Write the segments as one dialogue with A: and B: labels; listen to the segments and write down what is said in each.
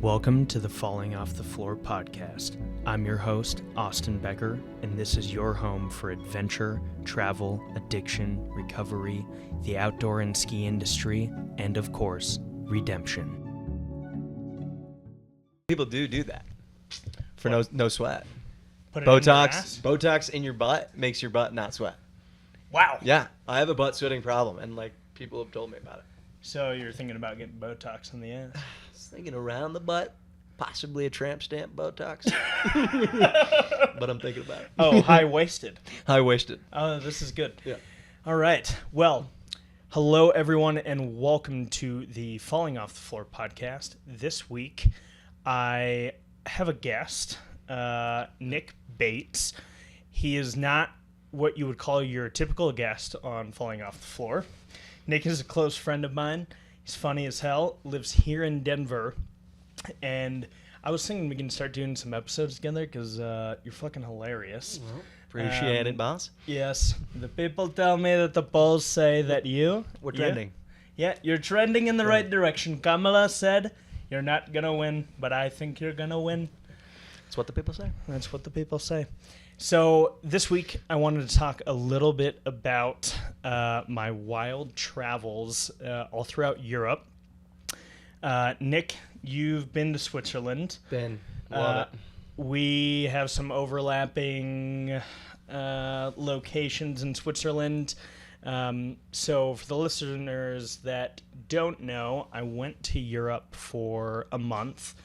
A: Welcome to the Falling Off the Floor podcast. I'm your host, Austin Becker, and this is your home for adventure, travel, addiction, recovery, the outdoor and ski industry, and of course, redemption.
B: People do that for no sweat.
A: Put it in your ass?
B: Botox in your butt makes your butt not sweat.
A: Wow.
B: Yeah, I have a butt sweating problem, and people have told me about it.
A: So you're thinking about getting Botox in the ass?
B: I was thinking around the butt, possibly a tramp stamp Botox, but I'm thinking about it.
A: Oh, high-waisted.
B: High-waisted.
A: Oh, this is good.
B: Yeah.
A: All right. Well, hello, everyone, and welcome to the Falling Off the Floor podcast. This week, I have a guest, Nick Bates. He is not what you would call your typical guest on Falling Off the Floor. Nick is a close friend of mine. He's funny as hell, lives here in Denver, and I was thinking we can start doing some episodes together because you're fucking hilarious.
B: Well, appreciate it, boss.
A: Yes. The people tell me that the polls say that
B: We're trending.
A: Yeah, you're trending in the right direction. Kamala said you're not going to win, but I think you're going to win.
B: That's what the people say.
A: That's what the people say. So this week, I wanted to talk a little bit about my wild travels all throughout Europe. Nick, you've been to Switzerland.
B: Love it.
A: We have some overlapping locations in Switzerland. So for the listeners that don't know, I went to Europe for a month.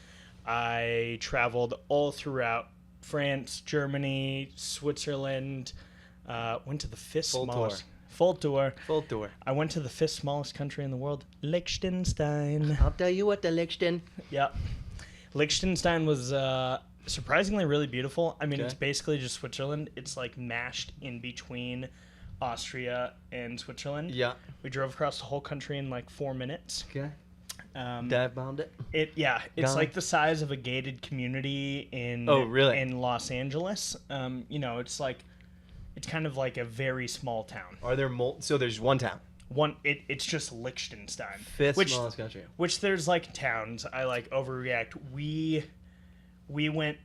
A: I traveled all throughout France, Germany, Switzerland, went to the fifth smallest... Full tour. I went to the fifth smallest country in the world, Liechtenstein.
B: I'll tell you what, the Liechtenstein.
A: Yeah. Liechtenstein was surprisingly really beautiful. I mean,
B: Okay.
A: It's basically just Switzerland. It's like mashed in between Austria and Switzerland.
B: Yeah.
A: We drove across the whole country in like 4 minutes.
B: Okay. Dive bombed it.
A: It's
B: Gone.
A: like the size of a gated community in in Los Angeles. It's kind of like a very small town.
B: Are there so there's one town.
A: It's just Liechtenstein.
B: Fifth smallest country.
A: Which there's like towns. I overreact. We went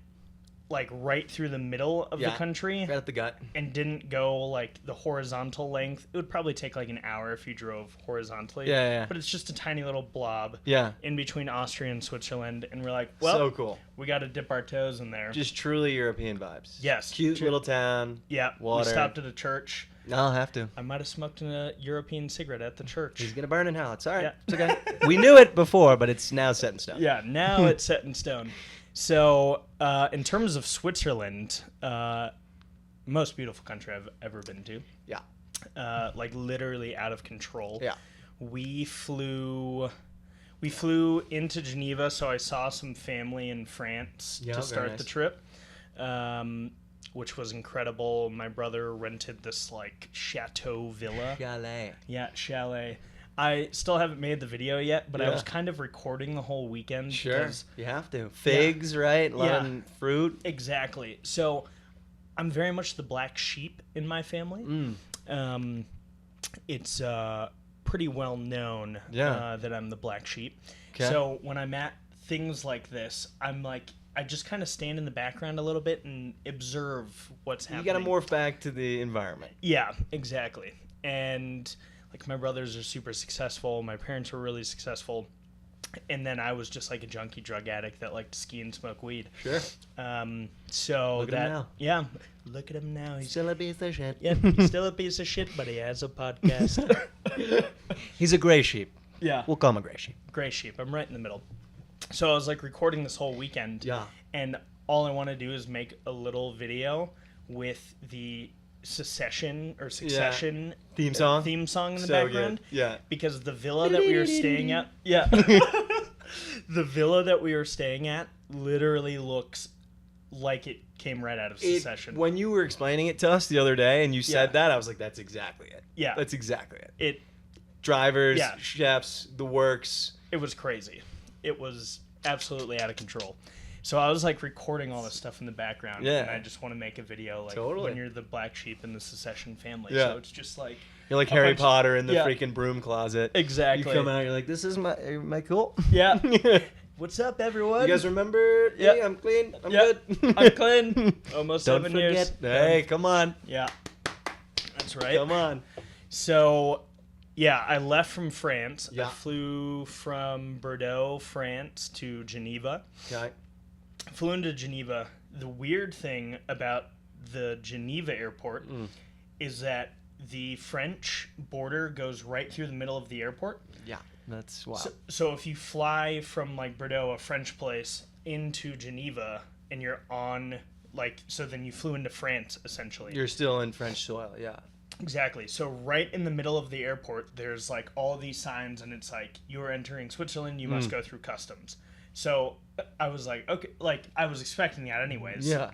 A: like right through the middle of the country.
B: Right at the gut.
A: And didn't go like the horizontal length. It would probably take like an hour if you drove horizontally.
B: Yeah.
A: But it's just a tiny little blob.
B: Yeah.
A: In between Austria and Switzerland, and we're like, well,
B: so cool.
A: We got to dip our toes in there.
B: Just truly European vibes.
A: Yes.
B: Cute little town.
A: Yeah.
B: Water.
A: We stopped at a church.
B: I'll have to.
A: I might have smoked a European cigarette at the church.
B: He's gonna burn in hell. It's all right.
A: Yeah.
B: It's okay. We knew it before, but it's now set in stone.
A: Yeah, now it's set in stone. So, in terms of Switzerland, most beautiful country I've ever been to.
B: Yeah.
A: Like literally out of control.
B: Yeah.
A: We flew into Geneva, so I saw some family in France to start the trip, which was incredible. My brother rented this like chateau villa.
B: Chalet.
A: Yeah, chalet. I still haven't made the video yet, but I was kind of recording the whole weekend.
B: Sure, you have to. Figs, right? A lot of fruit.
A: Exactly. So I'm very much the black sheep in my family. It's pretty well known that I'm the black sheep. Okay. So when I'm at things like this, I'm like, I just kind of stand in the background a little bit and observe what's happening.
B: You got to morph back to the environment.
A: Yeah, exactly. And like my brothers are super successful. My parents were really successful. And then I was just like a junkie drug addict that liked to ski and smoke weed.
B: Sure.
A: So
B: look at him now.
A: Yeah. Look at him now.
B: He's still a piece of shit.
A: Yeah, he's still a piece of shit, but he has a podcast.
B: He's a gray sheep.
A: Yeah.
B: We'll call him a gray sheep.
A: Gray sheep. I'm right in the middle. So I was like recording this whole weekend.
B: Yeah.
A: And all I want to do is make a little video with the succession
B: theme song
A: in the
B: so
A: background.
B: Good. Yeah.
A: Because the villa that we were staying at, the villa that we were staying at literally looks like it came right out of Succession.
B: When you were explaining it to us the other day and you said that, I was like, that's exactly it.
A: Yeah.
B: That's exactly it. Drivers, chefs, the works.
A: It was crazy. It was absolutely out of control. So I was like recording all this stuff in the background, and I just want to make a video like when you're the black sheep in the Succession family. Yeah. So it's just like
B: you're like Harry Potter in the freaking broom closet.
A: Exactly.
B: You come out, you're like, "This is my cool."
A: Yeah. What's up, everyone?
B: You guys remember?
A: Yep.
B: Hey, I'm clean. I'm
A: Yep.
B: good.
A: I'm clean. Almost
B: Don't
A: 7
B: forget.
A: years.
B: Hey, come on.
A: Yeah. That's right.
B: Come on.
A: So, yeah, I left from France.
B: Yeah.
A: I flew from Bordeaux, France to Geneva.
B: Okay.
A: Flew into Geneva. The weird thing about the Geneva airport is that the French border goes right through the middle of the airport.
B: Yeah. That's wild.
A: So if you fly from like Bordeaux, a French place, into Geneva, and you're on so then you flew into France essentially.
B: You're still in French soil, yeah.
A: Exactly. So right in the middle of the airport, there's like all these signs, and it's like, you're entering Switzerland, you must go through customs. So I was like, okay, I was expecting that anyways.
B: Yeah.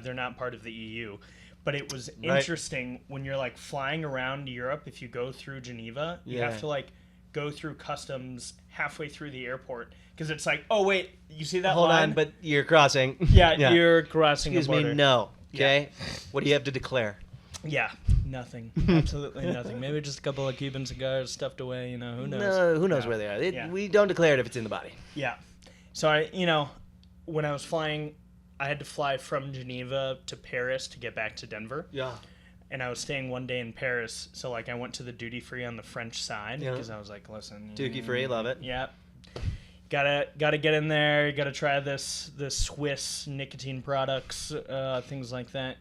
A: They're not part of the EU. But it was interesting when you're like flying around Europe, if you go through Geneva, you have to like go through customs halfway through the airport. Because it's like, oh, wait, you see that
B: Hold
A: line?
B: on, but you're crossing.
A: Yeah, you're crossing
B: Excuse
A: the border.
B: me, no. Okay? What do you have to declare?
A: Yeah, nothing. Absolutely nothing. Maybe just a couple of Cuban cigars stuffed away, who knows?
B: No, who knows where they are.
A: Yeah.
B: We don't declare it if it's in the body.
A: Yeah. So when I was flying, I had to fly from Geneva to Paris to get back to Denver.
B: Yeah.
A: And I was staying one day in Paris, so I went to the duty free on the French side because I was like, listen,
B: Duty free, love it.
A: Yeah. Gotta get in there. You gotta try this Swiss nicotine products, things like that.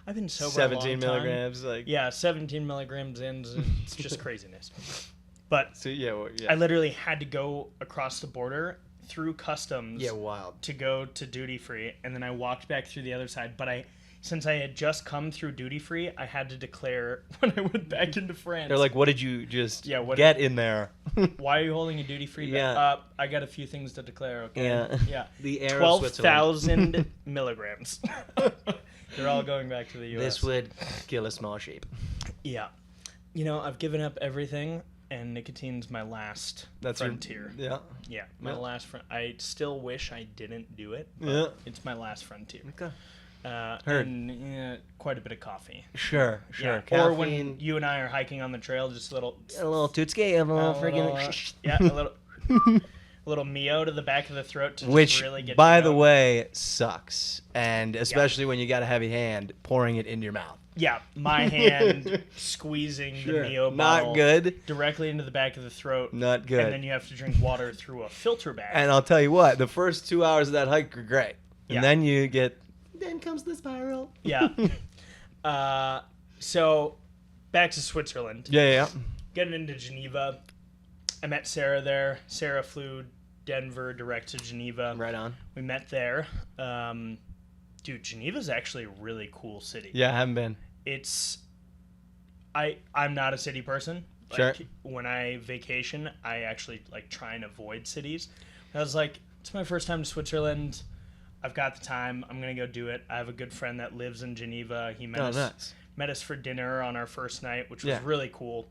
A: I've been sober
B: 17
A: a long time.
B: milligrams,
A: Yeah, 17 milligrams in. It's just craziness. But
B: So yeah.
A: I literally had to go across the border through customs.
B: Yeah, wild.
A: To go to duty free, and then I walked back through the other side. But since I had just come through duty free, I had to declare when I went back into France.
B: They're like, what did you just
A: what
B: get in there?
A: Why are you holding a duty free?
B: Yeah.
A: I got a few things to declare. Okay.
B: Yeah.
A: Yeah.
B: The air of Switzerland.
A: 12,000 milligrams. They're all going back to the U.S.
B: This would kill a small sheep.
A: Yeah. I've given up everything, and nicotine's my last frontier.
B: Yeah.
A: Yeah, my last I still wish I didn't do it. But
B: Yeah.
A: It's my last frontier.
B: Okay.
A: Heard. And quite a bit of coffee.
B: Sure.
A: Yeah. Or when you and I are hiking on the trail, just a little
B: tootski, a little friggin'
A: a little Mio to the back of the throat to
B: which,
A: just really get
B: by
A: you
B: the
A: going.
B: way, sucks, and especially when you got a heavy hand, pouring it into your mouth.
A: Yeah, my hand squeezing the Mio bottle
B: Not good.
A: directly into the back of the throat.
B: Not good.
A: And then you have to drink water through a filter bag.
B: And I'll tell you what, the first 2 hours of that hike are great,
A: Yeah.
B: and then comes the spiral.
A: Yeah. So back to Switzerland.
B: Yeah.
A: Getting into Geneva. I met Sarah there. Sarah flew Denver direct to Geneva.
B: Right on.
A: We met there. Dude, Geneva's actually a really cool city.
B: Yeah, I haven't been.
A: I'm not a city person.
B: Sure.
A: When I vacation, I actually try and avoid cities. I was like, it's my first time to Switzerland. I've got the time. I'm gonna go do it. I have a good friend that lives in Geneva. He met us for dinner on our first night, which was really cool.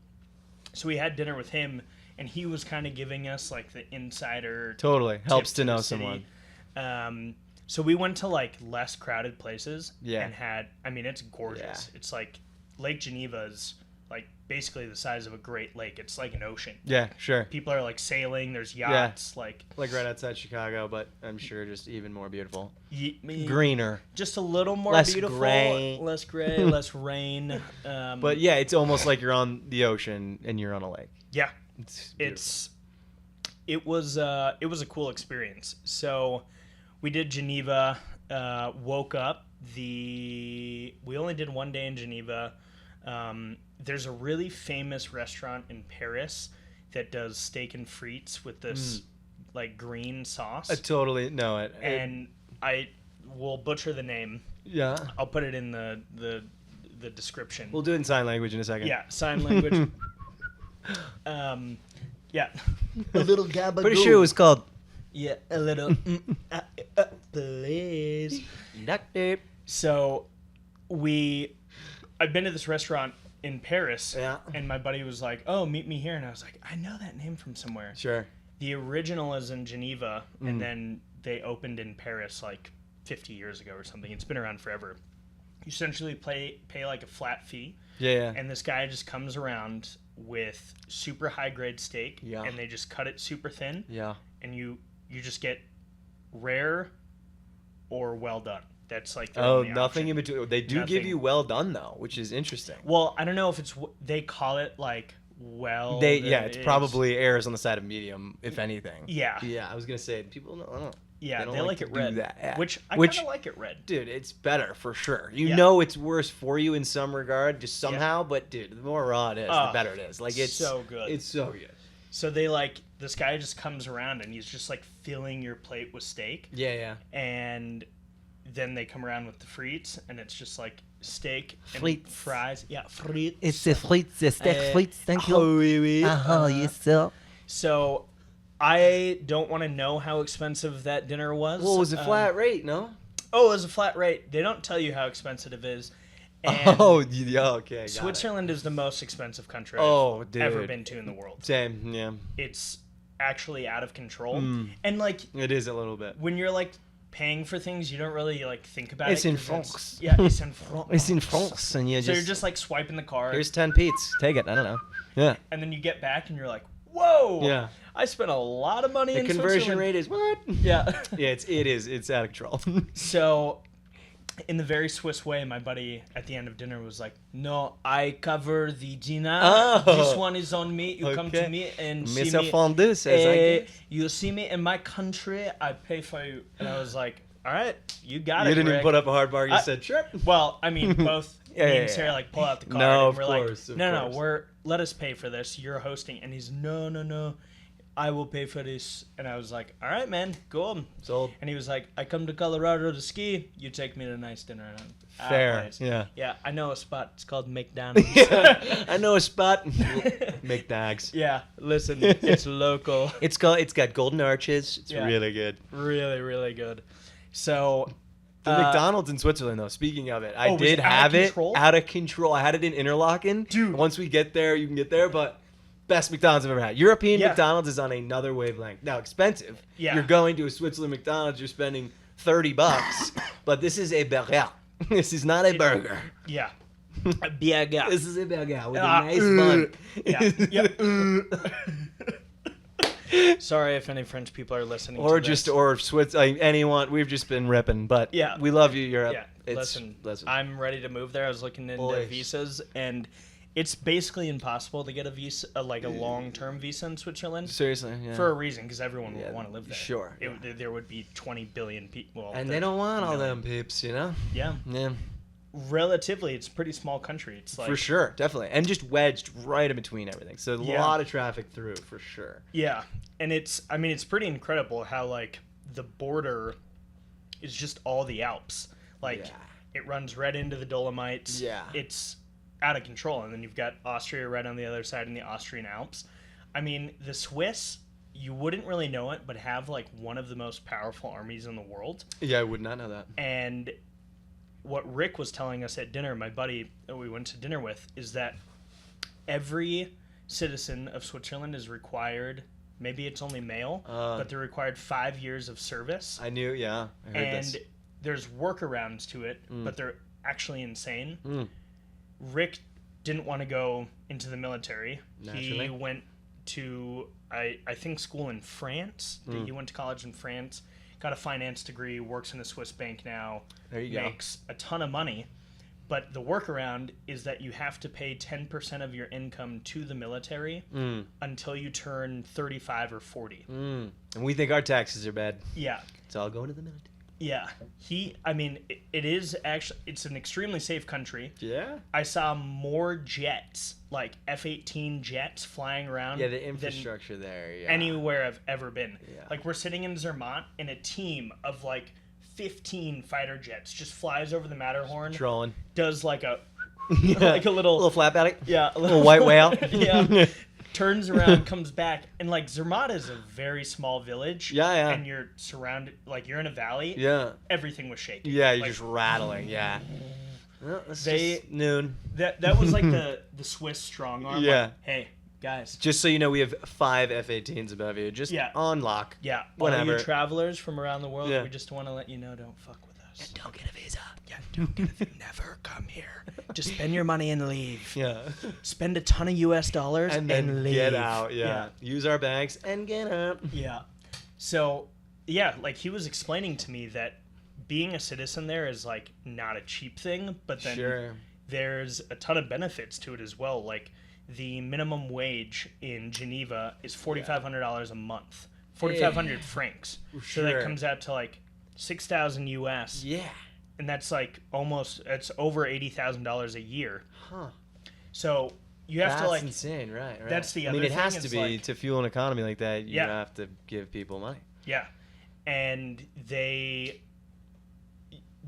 A: So we had dinner with him, and he was kind of giving us the insider.
B: Totally helps
A: tips
B: to know
A: the city.
B: someone.
A: So we went to less crowded places.
B: Yeah.
A: And it's gorgeous.
B: Yeah.
A: It's Lake Geneva is basically the size of a Great Lake. It's like an ocean.
B: Yeah, sure.
A: People are sailing. There's yachts.
B: Like right outside Chicago, but I'm sure just even more beautiful.
A: Greener. Just a little more beautiful. Less gray, less rain.
B: But yeah, it's almost like you're on the ocean and you're on a lake.
A: Yeah.
B: It
A: was a cool experience. So we did Geneva, woke up. We only did one day in Geneva. There's a really famous restaurant in Paris that does steak and frites with this green sauce.
B: I totally know it.
A: And I will butcher the name.
B: Yeah.
A: I'll put it in the description.
B: We'll do it in sign language in a second.
A: Yeah, sign language. Yeah. A little gabagoo.
B: Pretty sure it was called.
A: Yeah, a little. Please.
B: Doctor.
A: So, I've been to this restaurant in Paris.
B: Yeah.
A: And my buddy was like, "Oh, meet me here," and I was like, "I know that name from somewhere."
B: Sure.
A: The original is in Geneva, and then they opened in Paris 50 years ago or something. It's been around forever. You essentially pay a flat fee.
B: Yeah.
A: And this guy just comes around with super high grade steak.
B: Yeah.
A: And they just cut it super thin.
B: Yeah.
A: And you you just get rare or well done. That's like their
B: Oh,
A: only
B: nothing
A: option.
B: in between. They do give
A: Nothing.
B: you well done though, which is interesting.
A: Well, I don't know if they call it like well.
B: It's probably errs on the side of medium, if anything.
A: Yeah.
B: Yeah, I was gonna say people don't.
A: Yeah,
B: don't
A: they like
B: to
A: it
B: do
A: red,
B: that. Yeah.
A: which I kind of like it red.
B: Dude, it's better for sure. You
A: Yeah.
B: know it's worse for you in some regard, just somehow. But dude, the more raw it is, the better it is. Like it's
A: so good.
B: It's so good.
A: So this guy just comes around and he's just like filling your plate with steak.
B: Yeah.
A: And then they come around with the frites, and it's just like steak and
C: Frites.
A: fries. Yeah, frites.
C: It's the frites, the steak frites, thank you.
B: Oh, oui, oui.
C: Yes, sir.
A: So I don't want to know how expensive that dinner was.
B: Well, it was a flat rate, no?
A: Oh, it was a flat rate. They don't tell you how expensive it is. And
B: Oh, yeah, okay. Got
A: Switzerland is the most expensive country
B: Dude.
A: I've ever been to in the world.
B: Same, yeah.
A: It's actually out of control.
B: Mm.
A: And like
B: It is a little bit.
A: when you're like paying for things, you don't really like think about
B: It's
A: it.
B: in
A: 'cause
B: France.
A: Yeah, it's in France.
B: It's in France, and you
A: So you're just like swiping the card,
B: here's 10 Pete's. Take it. I don't know. Yeah.
A: and then you get back and you're like, whoa!
B: Yeah.
A: I spent a lot of money
B: The
A: in
B: conversion
A: Switzerland.
B: rate is what?
A: Yeah.
B: Yeah, it's out of control.
A: So, in the very Swiss way, my buddy at the end of dinner was like, "No, I cover the dinner.
B: Oh.
A: This one is on me. You come to
B: Okay.
A: me and see
B: Mr.
A: me.
B: Fondue says I guess.
A: You see me in my country. I pay for you." And I was like, "All right, you got it."
B: You didn't even
A: Rick."
B: put up a hard bar. You
A: I-
B: said, sure.
A: Well, I mean, both
B: Yeah,
A: me
B: yeah,
A: and Sarah
B: yeah.
A: like pull out the card.
B: No,
A: and
B: of
A: we're
B: course,
A: like,
B: of
A: no,
B: course.
A: let us pay for this. You're hosting, and he's no. I will pay for this. And I was like, all right, man, cool.
B: Sold.
A: And he was like, I come to Colorado to ski. You take me to a nice dinner. And I'm,
B: Fair.
A: please.
B: Yeah.
A: Yeah, I know a spot. It's called McDonald's.
B: Yeah. I know a spot. McDags.
A: Yeah, listen, it's local.
B: It's got golden arches. It's
A: Yeah.
B: really good.
A: Really, really good. So,
B: The McDonald's in Switzerland, though. Speaking of it, I
A: was
B: did
A: it out of
B: have it
A: control?
B: out of control. I had it in Interlaken.
A: Dude.
B: Once we get there, you can get there, but best McDonald's I've ever had. European
A: Yeah.
B: McDonald's is on another wavelength. Now, expensive.
A: Yeah.
B: You're going to a Switzerland McDonald's, you're spending $30, but this is a burger. This is not a burger.
A: yeah. A burger.
B: This is a burger with a
A: Ah,
B: nice bun.
A: Yeah. Sorry if any French people are listening.
B: Or
A: to
B: just,
A: this.
B: or anyone. We've just been ripping, but
A: Yeah.
B: we love you, Europe.
A: Yeah,
B: It's,
A: listen, I'm ready to move there. I was looking into
B: Boys.
A: visas, and it's basically impossible to get a visa, like a long-term visa in Switzerland,
B: seriously, yeah.
A: for a reason, because everyone
B: Yeah,
A: would want to live there.
B: sure,
A: There would be 20 billion people. Well,
B: and they don't want all them peeps, you know?
A: Yeah,
B: Yeah.
A: relatively, it's a pretty small country. It's like
B: For sure, definitely. And just wedged right in between everything. So a
A: Yeah.
B: lot of traffic through, for sure.
A: Yeah, and it's pretty incredible how like the border is just all the Alps. Like
B: Yeah.
A: it runs right into the Dolomites.
B: Yeah.
A: It's out of control, and then you've got Austria right on the other side in the Austrian Alps. I mean, the Swiss, you wouldn't really know it, but have like one of the most powerful armies in the world.
B: Yeah, I would not know that.
A: And what Rick was telling us at dinner, my buddy that we went to dinner with, is that every citizen of Switzerland is required, maybe it's only male, but they're required 5 years of service.
B: I knew, yeah. I heard
A: And
B: this.
A: there's workarounds to it, but they're actually insane.
B: Mm.
A: Rick didn't want to go into the military.
B: Naturally.
A: He went to, I think, school in France. He went to college in France, got a finance degree, works in a Swiss bank now,
B: There you go.
A: makes a ton of money. But the workaround is that you have to pay 10% of your income to the military until you turn 35 or 40.
B: And we think our taxes are bad.
A: Yeah.
B: It's all going to the military.
A: Yeah. It is actually, it's an extremely safe country.
B: Yeah?
A: I saw more jets, like F-18 jets flying around
B: Yeah, the
A: than
B: infrastructure there, yeah.
A: anywhere I've ever been.
B: Yeah.
A: Like, we're sitting in Zermatt, and a team of, like, 15 fighter jets just flies over the Matterhorn,
B: Trolling.
A: does, like, a
B: Yeah.
A: like a little
B: flap at it.
A: yeah, a
B: Little white whale.
A: yeah. Turns around, comes back, and, like, Zermatt is a very small village.
B: Yeah, yeah.
A: And you're surrounded, like, you're in a valley.
B: Yeah.
A: Everything was shaking.
B: Yeah, you're
A: Like,
B: just rattling, yeah. Well, it's
A: They-
B: just noon.
A: That was, like, the Swiss strong arm.
B: Yeah.
A: Like, hey, guys.
B: Just so you know, we have 5 F-18s above you. Just
A: Yeah.
B: on lock.
A: Yeah, all
B: Whatever.
A: you travelers from around the world,
B: Yeah.
A: we just want to let you know, don't fuck with us.
C: Don't get a visa.
A: Yeah, don't get it. Never come here. Just spend your money and leave.
B: Yeah.
A: Spend a ton of US dollars
B: And then
A: leave.
B: get out, yeah. Use our bags and get out.
A: Yeah. So yeah, like he was explaining to me that being a citizen there is like not a cheap thing, but then there's a ton of benefits to it as well. Like the minimum wage in Geneva is $4,500 a month, 4,500 francs. So that comes out to like 6,000 US.
B: Yeah.
A: And that's like it's over $80,000 a year.
B: Huh.
A: So you have to like.
B: That's insane, right?
A: That's the
B: I
A: other
B: mean, it
A: thing.
B: has to be
A: like,
B: to fuel an economy like that. You
A: Yeah.
B: have to give people money.
A: Yeah, and they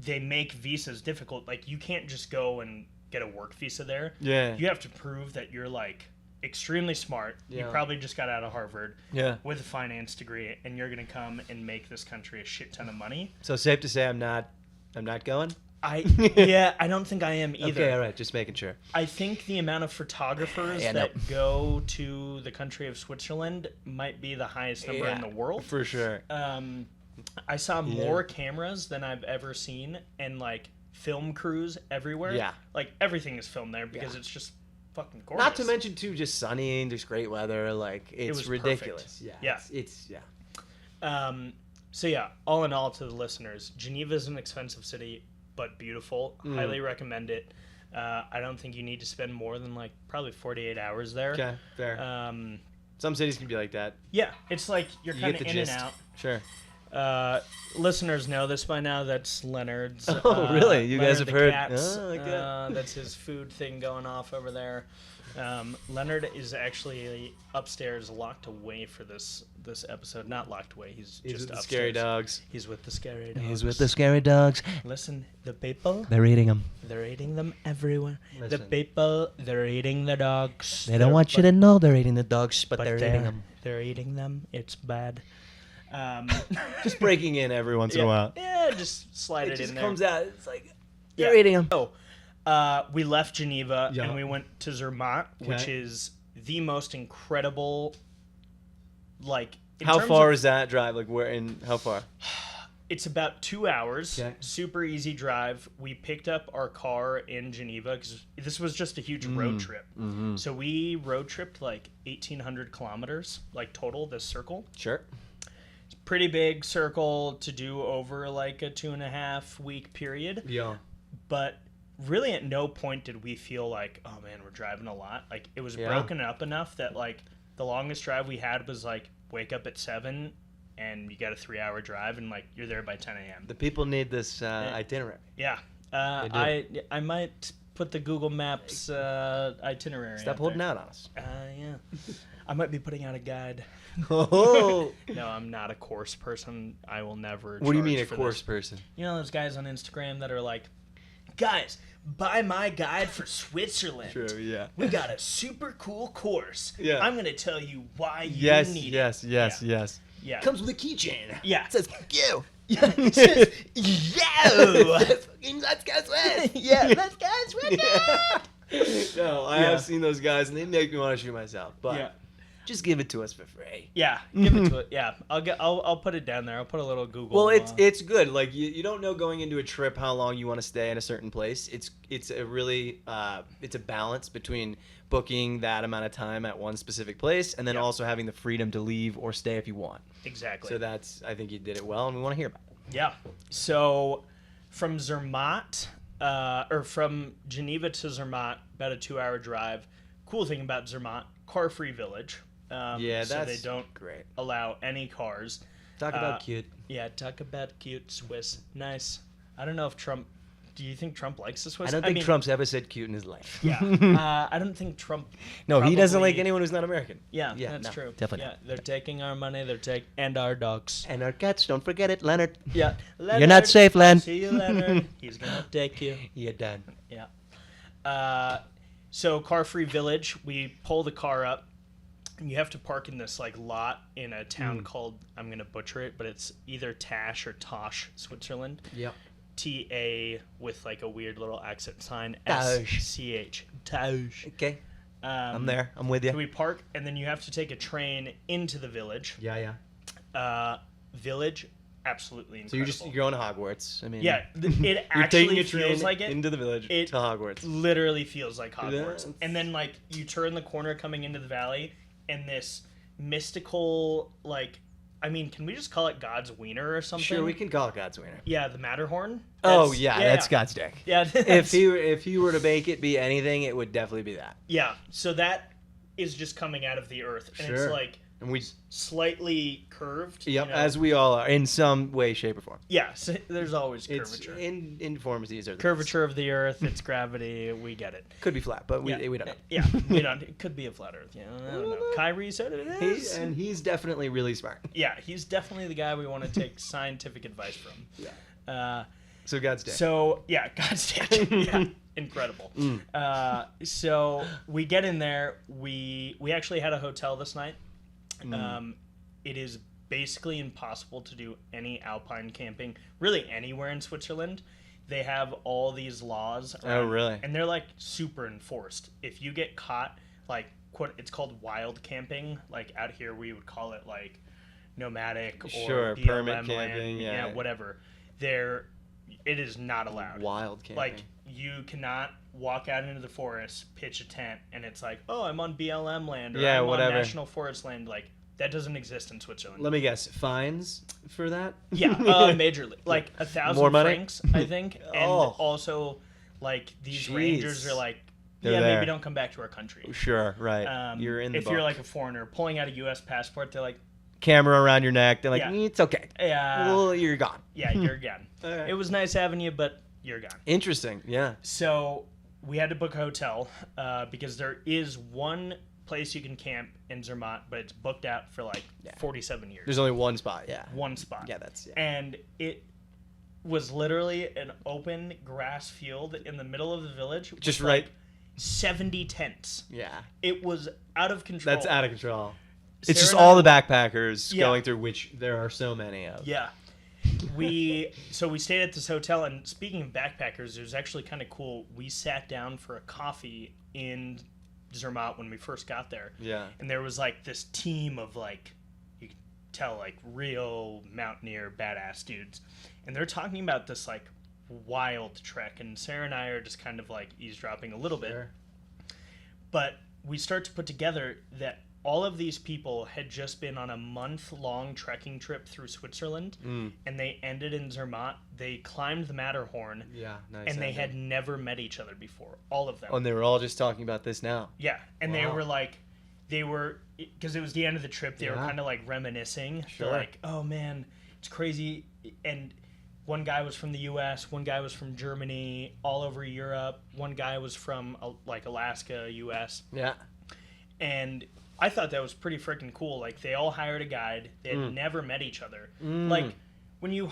A: make visas difficult. Like you can't just go and get a work visa there.
B: Yeah.
A: You have to prove that you're like extremely smart. You
B: Yeah.
A: probably just got out of Harvard.
B: Yeah.
A: With a finance degree, and you're gonna come and make this country a shit ton of money.
B: So safe to say, I'm not going.
A: I don't think I am either.
B: Okay, all right, just making sure.
A: I think the amount of photographers that go to the country of Switzerland might be the highest number in the world.
B: For sure.
A: I saw more cameras than I've ever seen, and like film crews everywhere.
B: Yeah.
A: Like everything is filmed there because it's just fucking gorgeous.
B: Not to mention too, just sunny and there's great weather. Like it's
A: was
B: ridiculous.
A: perfect.
B: Yeah.
A: Yeah.
B: It's
A: So yeah, all in all, to the listeners, Geneva is an expensive city, but beautiful. Highly recommend it. I don't think you need to spend more than like probably 48 hours there.
B: Okay, fair. Some cities can be like that.
A: Yeah, it's like you're
B: You
A: kind
B: get
A: of
B: the
A: in
B: gist.
A: and out.
B: Sure.
A: Listeners know this by now. That's Leonard's.
B: Oh, really? You guys
A: Leonard
B: have
A: the
B: heard?
A: Cat's,
B: Oh, okay.
A: that's his food thing going off over there. Leonard is actually upstairs, locked away for this episode. Not locked away. He's just
B: with the
A: upstairs.
B: scary dogs.
A: He's with the scary dogs.
C: He's with the scary dogs.
A: Listen, the people.
C: They're eating them.
A: They're eating them everywhere. The
B: Listen.
A: people. They're eating the dogs.
C: They don't want you to know they're eating the dogs, but they're eating them.
A: They're eating them. It's bad.
B: Just breaking in every once in a while.
A: Yeah, just slide it,
B: It just
A: in there.
B: comes out. It's like
C: They're eating them.
A: So, we left Geneva
B: Yeah.
A: and we went to Zermatt, which
B: Okay.
A: is the most incredible. Like, in
B: how
A: terms
B: far
A: of-
B: is that drive? Like where in how far?
A: It's about 2 hours.
B: Okay.
A: Super easy drive. We picked up our car in Geneva because this was just a huge road trip.
B: Mm-hmm.
A: So we road tripped like 1,800 kilometers, like total, this circle.
B: Sure.
A: Pretty big circle to do over like a 2.5 week period.
B: Yeah.
A: But really at no point did we feel like, oh man, we're driving a lot. Like it was broken up enough that like the longest drive we had was like wake up at 7 and you got a 3-hour drive and like you're there by 10 a.m.
B: The people need this itinerary.
A: Yeah.
B: They
A: I might put the Google Maps itinerary.
B: Stop holding out on us.
A: Yeah. I might be putting out a guide.
B: Oh.
A: No, I'm not a course person. I will never.
B: What do you mean a
A: charge for
B: course
A: this.
B: person?
A: You know those guys on Instagram that are like, guys, buy my guide for Switzerland.
B: True. Yeah.
A: We got a super cool course.
B: Yeah.
A: I'm gonna tell you why you
B: Yes.
A: need
B: Yes.
A: it.
B: Yes.
A: Yeah.
B: Yes.
A: Yeah.
B: Comes with a keychain.
A: Yeah.
C: It says, you.
A: It says, yo.
C: Let's go Swiss.
A: Yeah. Let's go Switzerland.
B: No, I
A: Yeah.
B: have seen those guys, and they make me want to shoot myself. But
A: Yeah.
B: just give it to us for free.
A: Yeah. Give it to it. Yeah. I'll put it down there. I'll put a little Google.
B: Well, it's good. Like you don't know going into a trip how long you want to stay in a certain place. It's a really it's a balance between booking that amount of time at one specific place and then also having the freedom to leave or stay if you want.
A: exactly.
B: So I think you did it well, and we want to hear about it.
A: Yeah. So from Zermatt, or from Geneva to Zermatt, about a 2-hour drive. Cool thing about Zermatt, car-free village.
B: Yeah,
A: so
B: that's
A: they don't
B: great.
A: allow any cars.
B: Talk about cute.
A: Yeah, talk about cute Swiss. Nice. I don't know if Trump. Do you think Trump likes the Swiss?
B: I don't think
A: mean,
B: Trump's ever said cute in his life.
A: Yeah. I don't think Trump.
B: No, he doesn't
A: probably-
B: like anyone who's not American.
A: Yeah,
B: Yeah,
A: that's
B: no,
A: true.
C: definitely
A: Yeah, they're taking our money. And our dogs.
C: And our cats, don't forget it, Leonard.
A: Yeah.
C: You're not safe, Len.
A: See you, Leonard. He's gonna take you.
B: You're done.
A: Yeah. So car-free village, we pull the car up, and you have to park in this like lot in a town called, I'm gonna butcher it, but it's either Tash or Tosh, Switzerland.
B: Yep.
A: T-A with like a weird little accent sign.
C: Tosh.
A: S-C-H. Tosh.
B: Okay. I'm there. I'm with you.
A: So we park, and then you have to take a train into the village.
B: Yeah.
A: Village, absolutely
B: So
A: incredible.
B: you're going to Hogwarts. I mean,
A: Yeah, it
B: you're
A: actually
B: taking a train
A: feels like it.
B: into the village
A: It
B: to Hogwarts.
A: literally feels like Hogwarts.
B: That's-
A: And then like you turn the corner coming into the valley, and this mystical like I mean, can we just call it God's wiener or something?
B: Sure, we can call it God's wiener.
A: Yeah, the Matterhorn.
B: Oh yeah, that's God's dick.
A: Yeah.
B: If he were to make it be anything, it would definitely be that.
A: Yeah. So that is just coming out of the earth, and it's like
B: and we
A: slightly curved.
B: Yep,
A: you know?
B: as we all are in some way, shape, or form.
A: Yeah. So there's always curvature.
B: It's informities are the
A: Curvature of the earth. It's gravity. We get it.
B: Could be flat, but we don't know.
A: Yeah, we don't. It could be a flat Earth. Yeah, I don't know. Kyrie said it is.
B: He's definitely really smart.
A: Yeah, he's definitely the guy we want to take scientific advice from.
B: Yeah. So God's dick.
A: So yeah, God's dick. Yeah, incredible. So we get in there. We actually had a hotel this night. It is basically impossible to do any alpine camping, really anywhere in Switzerland. They have all these laws.
B: Oh, really?
A: And they're like super enforced. If you get caught, like, it's called wild camping. Like out here, we would call it like nomadic or BLM
B: permit camping.
A: land. Yeah, whatever. It is not allowed.
B: Wild camping.
A: Like you cannot walk out into the forest, pitch a tent, and it's like, oh, I'm on BLM land or I'm on National Forest land. Like that doesn't exist in Switzerland.
B: Let me guess, fines for that?
A: Yeah, majorly, like 1,000 francs, I think, and
B: Oh.
A: also like these
B: Jeez.
A: rangers are like,
B: They're
A: yeah,
B: there.
A: maybe don't come back to our country.
B: Sure, right. You're in the
A: if
B: book.
A: you're like a foreigner pulling out a U.S. passport, they're like,
B: Camera around your neck. They're like,
A: Yeah.
B: It's okay.
A: yeah,
B: Well, you're gone.
A: yeah, you're gone.
B: Okay.
A: It was nice having you, but you're gone.
B: Interesting. Yeah.
A: So we had to book a hotel because there is one place you can camp in Zermatt, but it's booked out for like 47 years.
B: There's only one spot. Yeah.
A: One spot.
B: Yeah, that's. Yeah.
A: And it was literally an open grass field in the middle of the village. with,
B: Just right.
A: like 70 tents.
B: Yeah.
A: It was out of control.
B: That's out of control.
A: Sarah
B: It's just
A: and I-
B: all the backpackers
A: Yeah.
B: going through, which there are so many of.
A: Yeah. So we stayed at this hotel, and speaking of backpackers, it was actually kind of cool. We sat down for a coffee in Zermatt when we first got there.
B: Yeah.
A: And there was like this team of like, you could tell like real mountaineer badass dudes. And they're talking about this like wild trek, and Sarah and I are just kind of like eavesdropping a little bit. But we start to put together that all of these people had just been on a month-long trekking trip through Switzerland, and they ended in Zermatt. They climbed the Matterhorn,
B: Yeah. Nice.
A: and they had never met each other before, all of them.
B: Oh, and they were all just talking about this now.
A: Yeah, and
B: Wow.
A: they were, because it was the end of the trip, they were
B: Yeah.
A: kind of like reminiscing.
B: Sure.
A: They're like, oh man, it's crazy. And one guy was from the US, one guy was from Germany, all over Europe. One guy was from like Alaska, US.
B: Yeah.
A: And I thought that was pretty freaking cool. Like they all hired a guide. They had never met each other. Like when you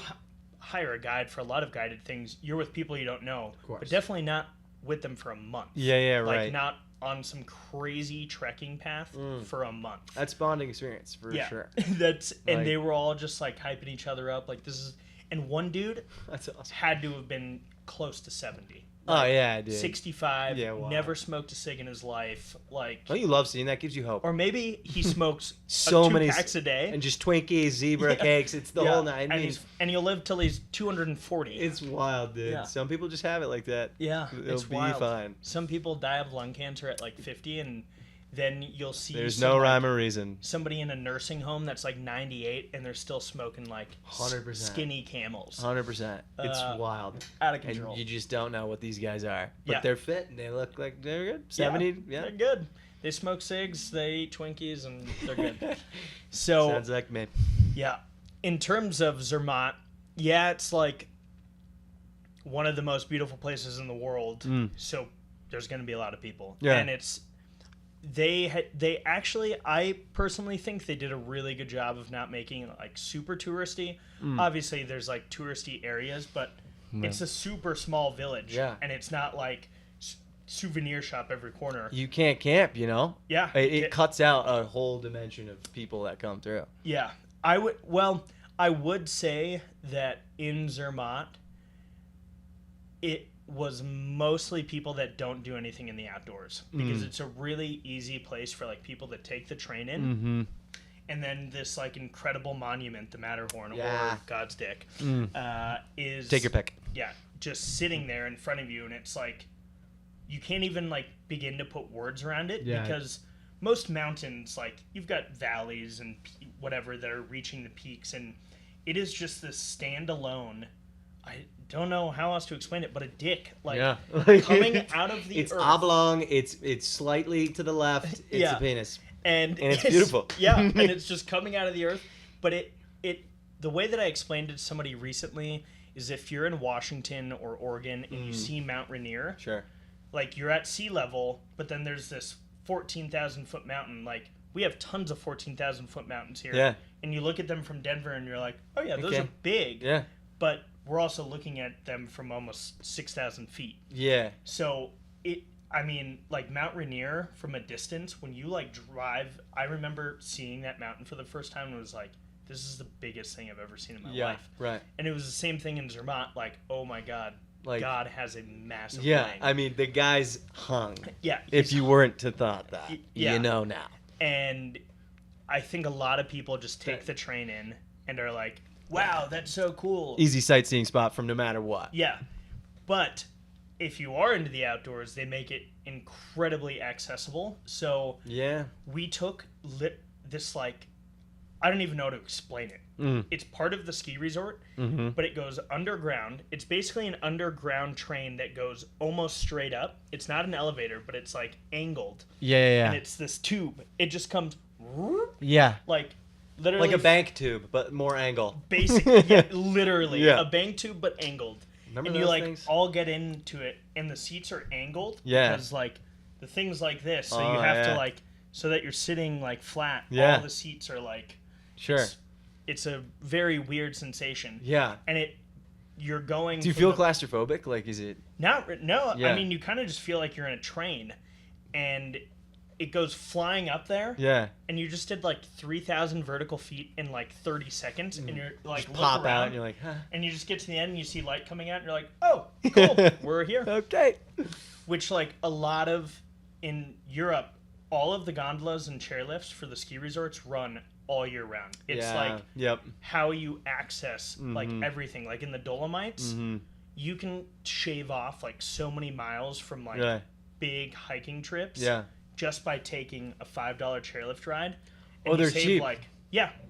A: hire a guide for a lot of guided things, you're with people you don't know, but definitely not with them for a month.
B: Yeah,
A: Like
B: right.
A: not on some crazy trekking path for a month.
B: That's bonding experience for sure.
A: That's and
B: Like-
A: they were all just like hyping each other up. Like this is, and one dude
B: That's awesome.
A: had to have been close to 70.
B: Oh yeah, dude.
A: 65.
B: Yeah, wow.
A: Never smoked a cig in his life. Like,
B: Don't you love seeing that? Gives you hope.
A: or maybe he smokes
B: So
A: two
B: many
A: packs a day.
B: And just Twinkies, zebra cakes. It's the whole night. I mean,
A: and he'll live till he's 240.
B: it's wild, dude.
A: Yeah.
B: Some people just have it like that.
A: Yeah,
B: It'll
A: it's
B: be
A: wild.
B: fine.
A: Some people die of lung cancer at like 50, and then you'll see
B: There's
A: some,
B: no
A: like,
B: rhyme or reason.
A: somebody in a nursing home that's like 98, and they're still smoking like
B: 100%.
A: skinny Camels.
B: 100%. It's wild.
A: Out of control.
B: And you just don't know what these guys are. But
A: Yeah.
B: they're fit and they look like they're good. 70, yeah.
A: They're good. They smoke cigs, they eat Twinkies, and they're good. So,
B: Sounds like me.
A: yeah. In terms of Zermatt, yeah, it's like one of the most beautiful places in the world. So there's going to be a lot of people.
B: Yeah.
A: And it's they actually, I personally think they did a really good job of not making it like super touristy. Obviously there's like touristy areas, but it's a super small village.
B: Yeah.
A: And it's not like souvenir shop every corner.
B: You can't camp, you know?
A: Yeah.
B: It cuts out a whole dimension of people that come through.
A: Yeah. I would say that in Zermatt, it was mostly people that don't do anything in the outdoors because it's a really easy place for like people that take the train in.
B: Mm-hmm.
A: And then this like incredible monument, the Matterhorn
B: Yeah.
A: or God's Dick, is
B: Take your pick.
A: Yeah, just sitting there in front of you, and it's like you can't even like begin to put words around it
B: Yeah.
A: because most mountains, like you've got valleys and whatever that are reaching the peaks, and it is just this standalone. I don't know how else to explain it, but a dick, like coming out of the
B: it's
A: earth.
B: oblong. It's slightly to the left. It's a penis,
A: and
B: it's beautiful.
A: Yeah, and it's just coming out of the earth. But it the way that I explained it to somebody recently is if you're in Washington or Oregon and you see Mount Rainier,
B: sure,
A: like you're at sea level, but then there's this 14,000 foot mountain. Like we have tons of 14,000 foot mountains here.
B: Yeah.
A: And you look at them from Denver and you're like, oh yeah, those are big.
B: Yeah.
A: But we're also looking at them from almost 6,000 feet.
B: Yeah.
A: So like Mount Rainier from a distance, when you like drive, I remember seeing that mountain for the first time and was like, this is the biggest thing I've ever seen in my life.
B: Right.
A: And it was the same thing in Zermatt, like, oh my God,
B: like,
A: God has a massive
B: Yeah,
A: wang.
B: I mean, the guy's hung.
A: Yeah.
B: If you weren't to thought that, you know now.
A: And I think a lot of people just take the train in and are like, wow, that's so cool.
B: Easy sightseeing spot from no matter what.
A: Yeah. But if you are into the outdoors, they make it incredibly accessible. So we took this, like, I don't even know how to explain it. It's part of the ski resort, but it goes underground. It's basically an underground train that goes almost straight up. It's not an elevator, but it's like angled.
B: Yeah.
A: And it's this tube. It just comes like literally
B: like a bank tube, but more angle.
A: Basically, literally a bank tube, but angled.
B: Remember
A: and
B: those
A: you like
B: things?
A: all get into it, and the seats are angled.
B: Yeah.
A: Because like the things like this, so you have to like so that you're sitting like flat.
B: Yeah.
A: All the seats are like.
B: Sure.
A: It's a very weird sensation.
B: Yeah.
A: And you're going.
B: Do you feel claustrophobic? Like, is it?
A: No.
B: Yeah.
A: I mean, you kind of just feel like you're in a train, and it goes flying up there.
B: Yeah.
A: And you just did like 3,000 vertical feet in like 30 seconds, and you're like
B: just pop
A: around,
B: out, and you're like, huh.
A: And you just get to the end, and you see light coming out, and you're like, oh, cool, we're here.
B: Okay.
A: Which like a lot of in Europe, all of the gondolas and chairlifts for the ski resorts run all year round. It's like how you access like everything. Like in the Dolomites, you can shave off like so many miles from like big hiking trips just by taking a $5 chairlift ride. And
B: they're
A: you save,
B: cheap.
A: Like,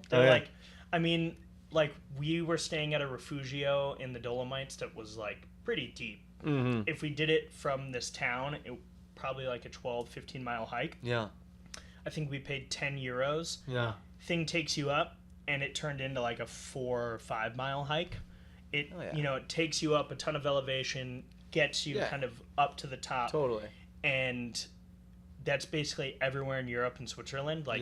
A: they're like, I mean, like we were staying at a refugio in the Dolomites that was like pretty deep. If we did it from this town, it probably like a 12-15 mile hike. I think we paid €10. Thing takes you up, and it turned into like a 4 or 5 mile hike. It it takes you up a ton of elevation, gets you kind of up to the top.
B: Totally.
A: And that's basically everywhere in Europe and Switzerland. Like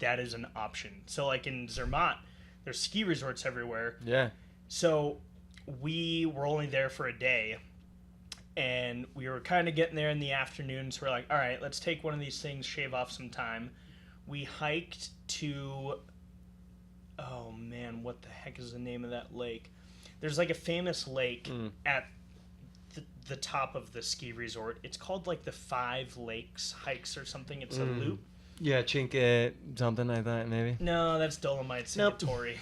A: that is an option. So like in Zermatt, there's ski resorts everywhere.
B: Yeah.
A: So we were only there for a day, and we were kind of getting there in the afternoon. So we're like, all right, let's take one of these things, shave off some time. We hiked to, oh man, what the heck is the name of that lake? There's like a famous lake at the top of the ski resort. It's called like the 5 Lakes hikes or something. It's a loop.
B: Yeah, Chinke something like that, maybe.
A: No, that's Dolomites
B: Nope.
A: Tori.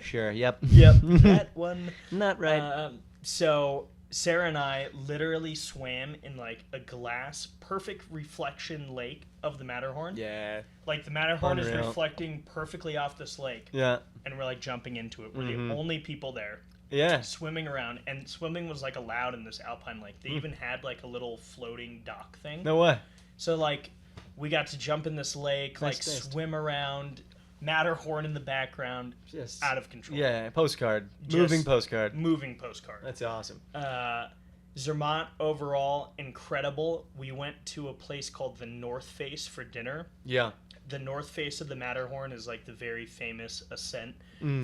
B: Sure, yep.
A: That one.
B: Not right.
A: So Sarah and I literally swam in like a glass, perfect reflection lake of the Matterhorn.
B: Yeah.
A: Like the Matterhorn is
B: Unreal.
A: reflecting perfectly off this lake.
B: Yeah.
A: And we're like jumping into it. We're the only people there.
B: Yeah.
A: Swimming around. And swimming was like allowed in this alpine lake. They even had like a little floating dock thing.
B: No way.
A: So like we got to jump in this lake, like swim around, Matterhorn in the background,
B: Just
A: out of control.
B: Yeah, postcard.
A: Just
B: Moving postcard.
A: Moving postcard.
B: That's awesome.
A: Zermatt overall incredible. We went to a place called the North Face for dinner.
B: Yeah.
A: The North Face of the Matterhorn is like the very famous ascent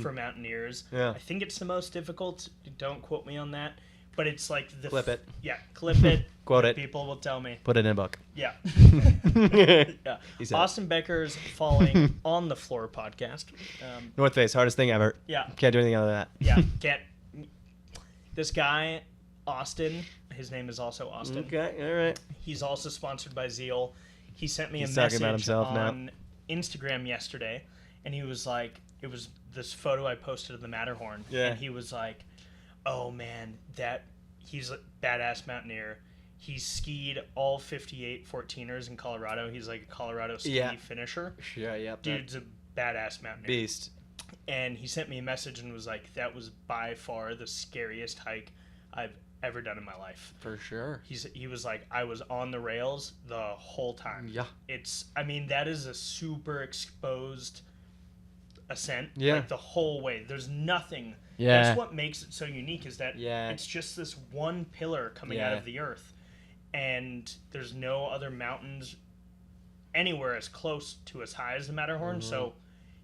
A: for mountaineers.
B: Yeah.
A: I think it's the most difficult. Don't quote me on that. But it's like the...
B: Clip it.
A: Yeah, clip it.
B: Quote it.
A: People will tell me.
B: Put it in a book.
A: Yeah.
B: Yeah.
A: Austin Becker's Falling on the Floor podcast.
B: North Face, hardest thing ever.
A: Yeah.
B: Can't do anything other than that.
A: Yeah. Can't... This guy, Austin, his name is also Austin.
B: Okay, all right.
A: He's also sponsored by Zeal. He sent me
B: He's
A: a
B: talking
A: message
B: about himself
A: on Instagram yesterday, and he was like, it was this photo I posted of the Matterhorn,
B: Yeah.
A: and he was like, oh man, he's a badass mountaineer. He skied all 58 14ers in Colorado. He's like a Colorado ski finisher.
B: Yeah, yeah.
A: Dude's a badass mountaineer.
B: Beast.
A: And he sent me a message and was like, that was by far the scariest hike I've ever done in my life.
B: For sure.
A: He was like, I was on the rails the whole time.
B: Yeah.
A: That is a super exposed ascent.
B: Yeah.
A: Like the whole way. There's nothing.
B: Yeah.
A: That's what makes it so unique is that it's just this one pillar coming out of the earth. And there's no other mountains anywhere as close to as high as the Matterhorn. Mm-hmm. So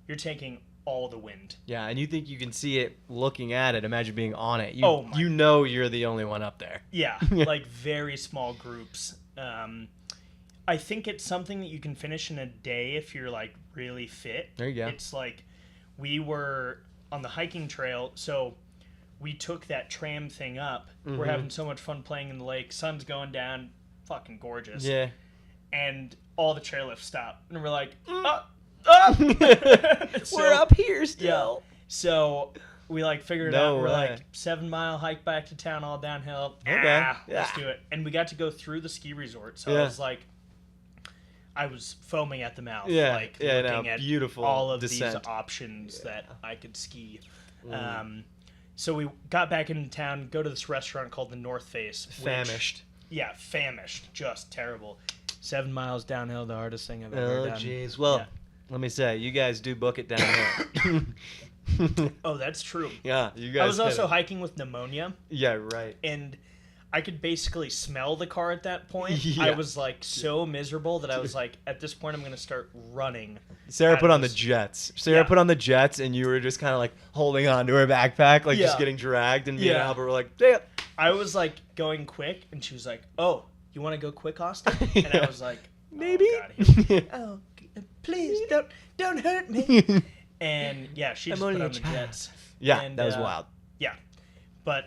A: you're taking all the wind.
B: Yeah, and you think you can see it looking at it. Imagine being on it. You know you're the only one up there.
A: Yeah, like very small groups. I think it's something that you can finish in a day if you're like really fit.
B: There you go.
A: It's like we were on the hiking trail, so we took that tram thing up. Mm-hmm. We're having so much fun playing in the lake. Sun's going down, fucking gorgeous.
B: Yeah.
A: And all the chairlifts stop, and we're like,
B: we're up here still.
A: Yeah. So we like figured out. We're like 7 mile hike back to town, all downhill.
B: Okay.
A: Let's do it. And we got to go through the ski resort. So I was like, I was foaming at the mouth. Like looking at
B: beautiful
A: all of
B: descent.
A: these options that I could ski. So we got back into town, go to this restaurant called the North Face.
B: Famished.
A: Famished. Just terrible. 7 miles downhill, the hardest thing I've ever done.
B: Oh, jeez. Well, let me say, you guys do book it downhill.
A: Oh, that's true.
B: Yeah, you guys.
A: I was also hiking with pneumonia.
B: Yeah, right.
A: And I could basically smell the car at that point.
B: Yeah.
A: I was like so miserable that I was like, at this point, I'm going to start running.
B: Sarah put on the jets. Put on the jets, and you were just kind of like holding on to her backpack, like just getting dragged. And me and Albert were like, damn.
A: I was like going quick, and she was like, oh, you want to go quick, Austin? And I was like,
B: maybe.
A: Oh, please don't hurt me. And she just put on the jets.
B: Yeah,
A: and,
B: that was wild.
A: Yeah, but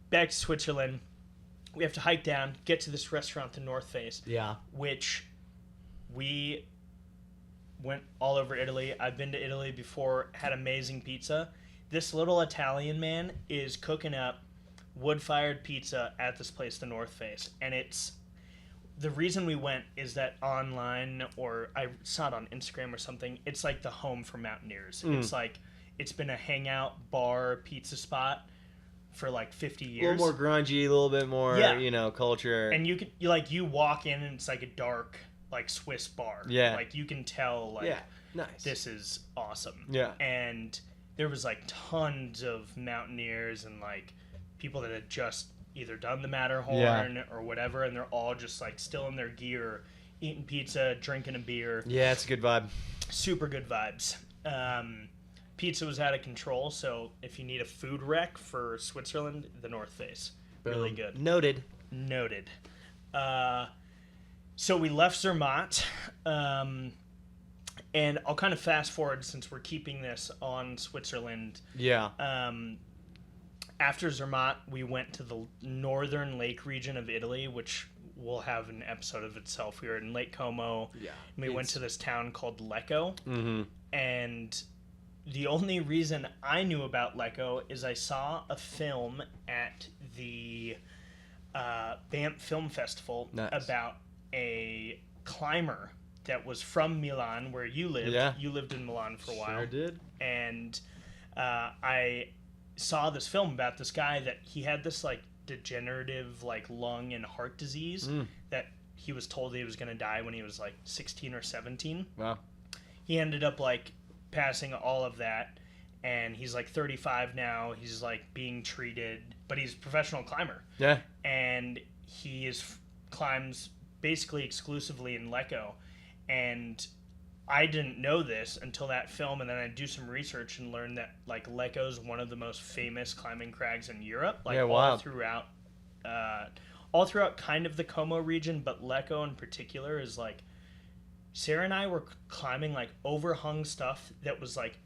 A: back to Switzerland, we have to hike down, get to this restaurant, the North Face.
B: Yeah.
A: Which we went all over Italy. I've been to Italy before, had amazing pizza. This little Italian man is cooking up wood-fired pizza at this place, the North Face. And the reason we went is that online, or I saw it on Instagram or something, it's like the home for mountaineers. It's like, it's been a hangout bar pizza spot for like 50 years.
B: A little more grungy, a little bit more, culture.
A: And you walk in and it's like a dark, like Swiss bar.
B: Yeah.
A: Like you can tell, like,
B: nice.
A: This is awesome.
B: Yeah.
A: And there was like tons of mountaineers and like people that had just either done the Matterhorn or whatever, and they're all just like still in their gear, eating pizza, drinking a beer.
B: Yeah, it's a good vibe.
A: Super good vibes. Pizza was out of control, so if you need a food rec for Switzerland, the North Face. Really good.
B: Noted.
A: So we left Zermatt, and I'll kind of fast forward since we're keeping this on Switzerland.
B: Yeah.
A: After Zermatt, we went to the northern lake region of Italy, which will have an episode of itself. We were in Lake Como.
B: Yeah.
A: And we went to this town called Lecco.
B: Mm-hmm.
A: And the only reason I knew about Lecco is I saw a film at the Banff Film Festival about a climber that was from Milan, where you lived.
B: Yeah.
A: You lived in Milan for a while.
B: Sure did.
A: And I saw this film about this guy that he had this like degenerative like lung and heart disease that he was told he was going to die when he was like 16 or 17.
B: Wow.
A: He ended up like passing all of that, and he's like 35 now. He's like being treated, but he's a professional climber.
B: Yeah.
A: And he climbs basically exclusively in Lecco. And I didn't know this until that film, and then I do some research and learned that like Lecco is one of the most famous climbing crags in Europe. Like all throughout kind of the Como region, but Lecco in particular is like, Sarah and I were climbing like overhung stuff that was like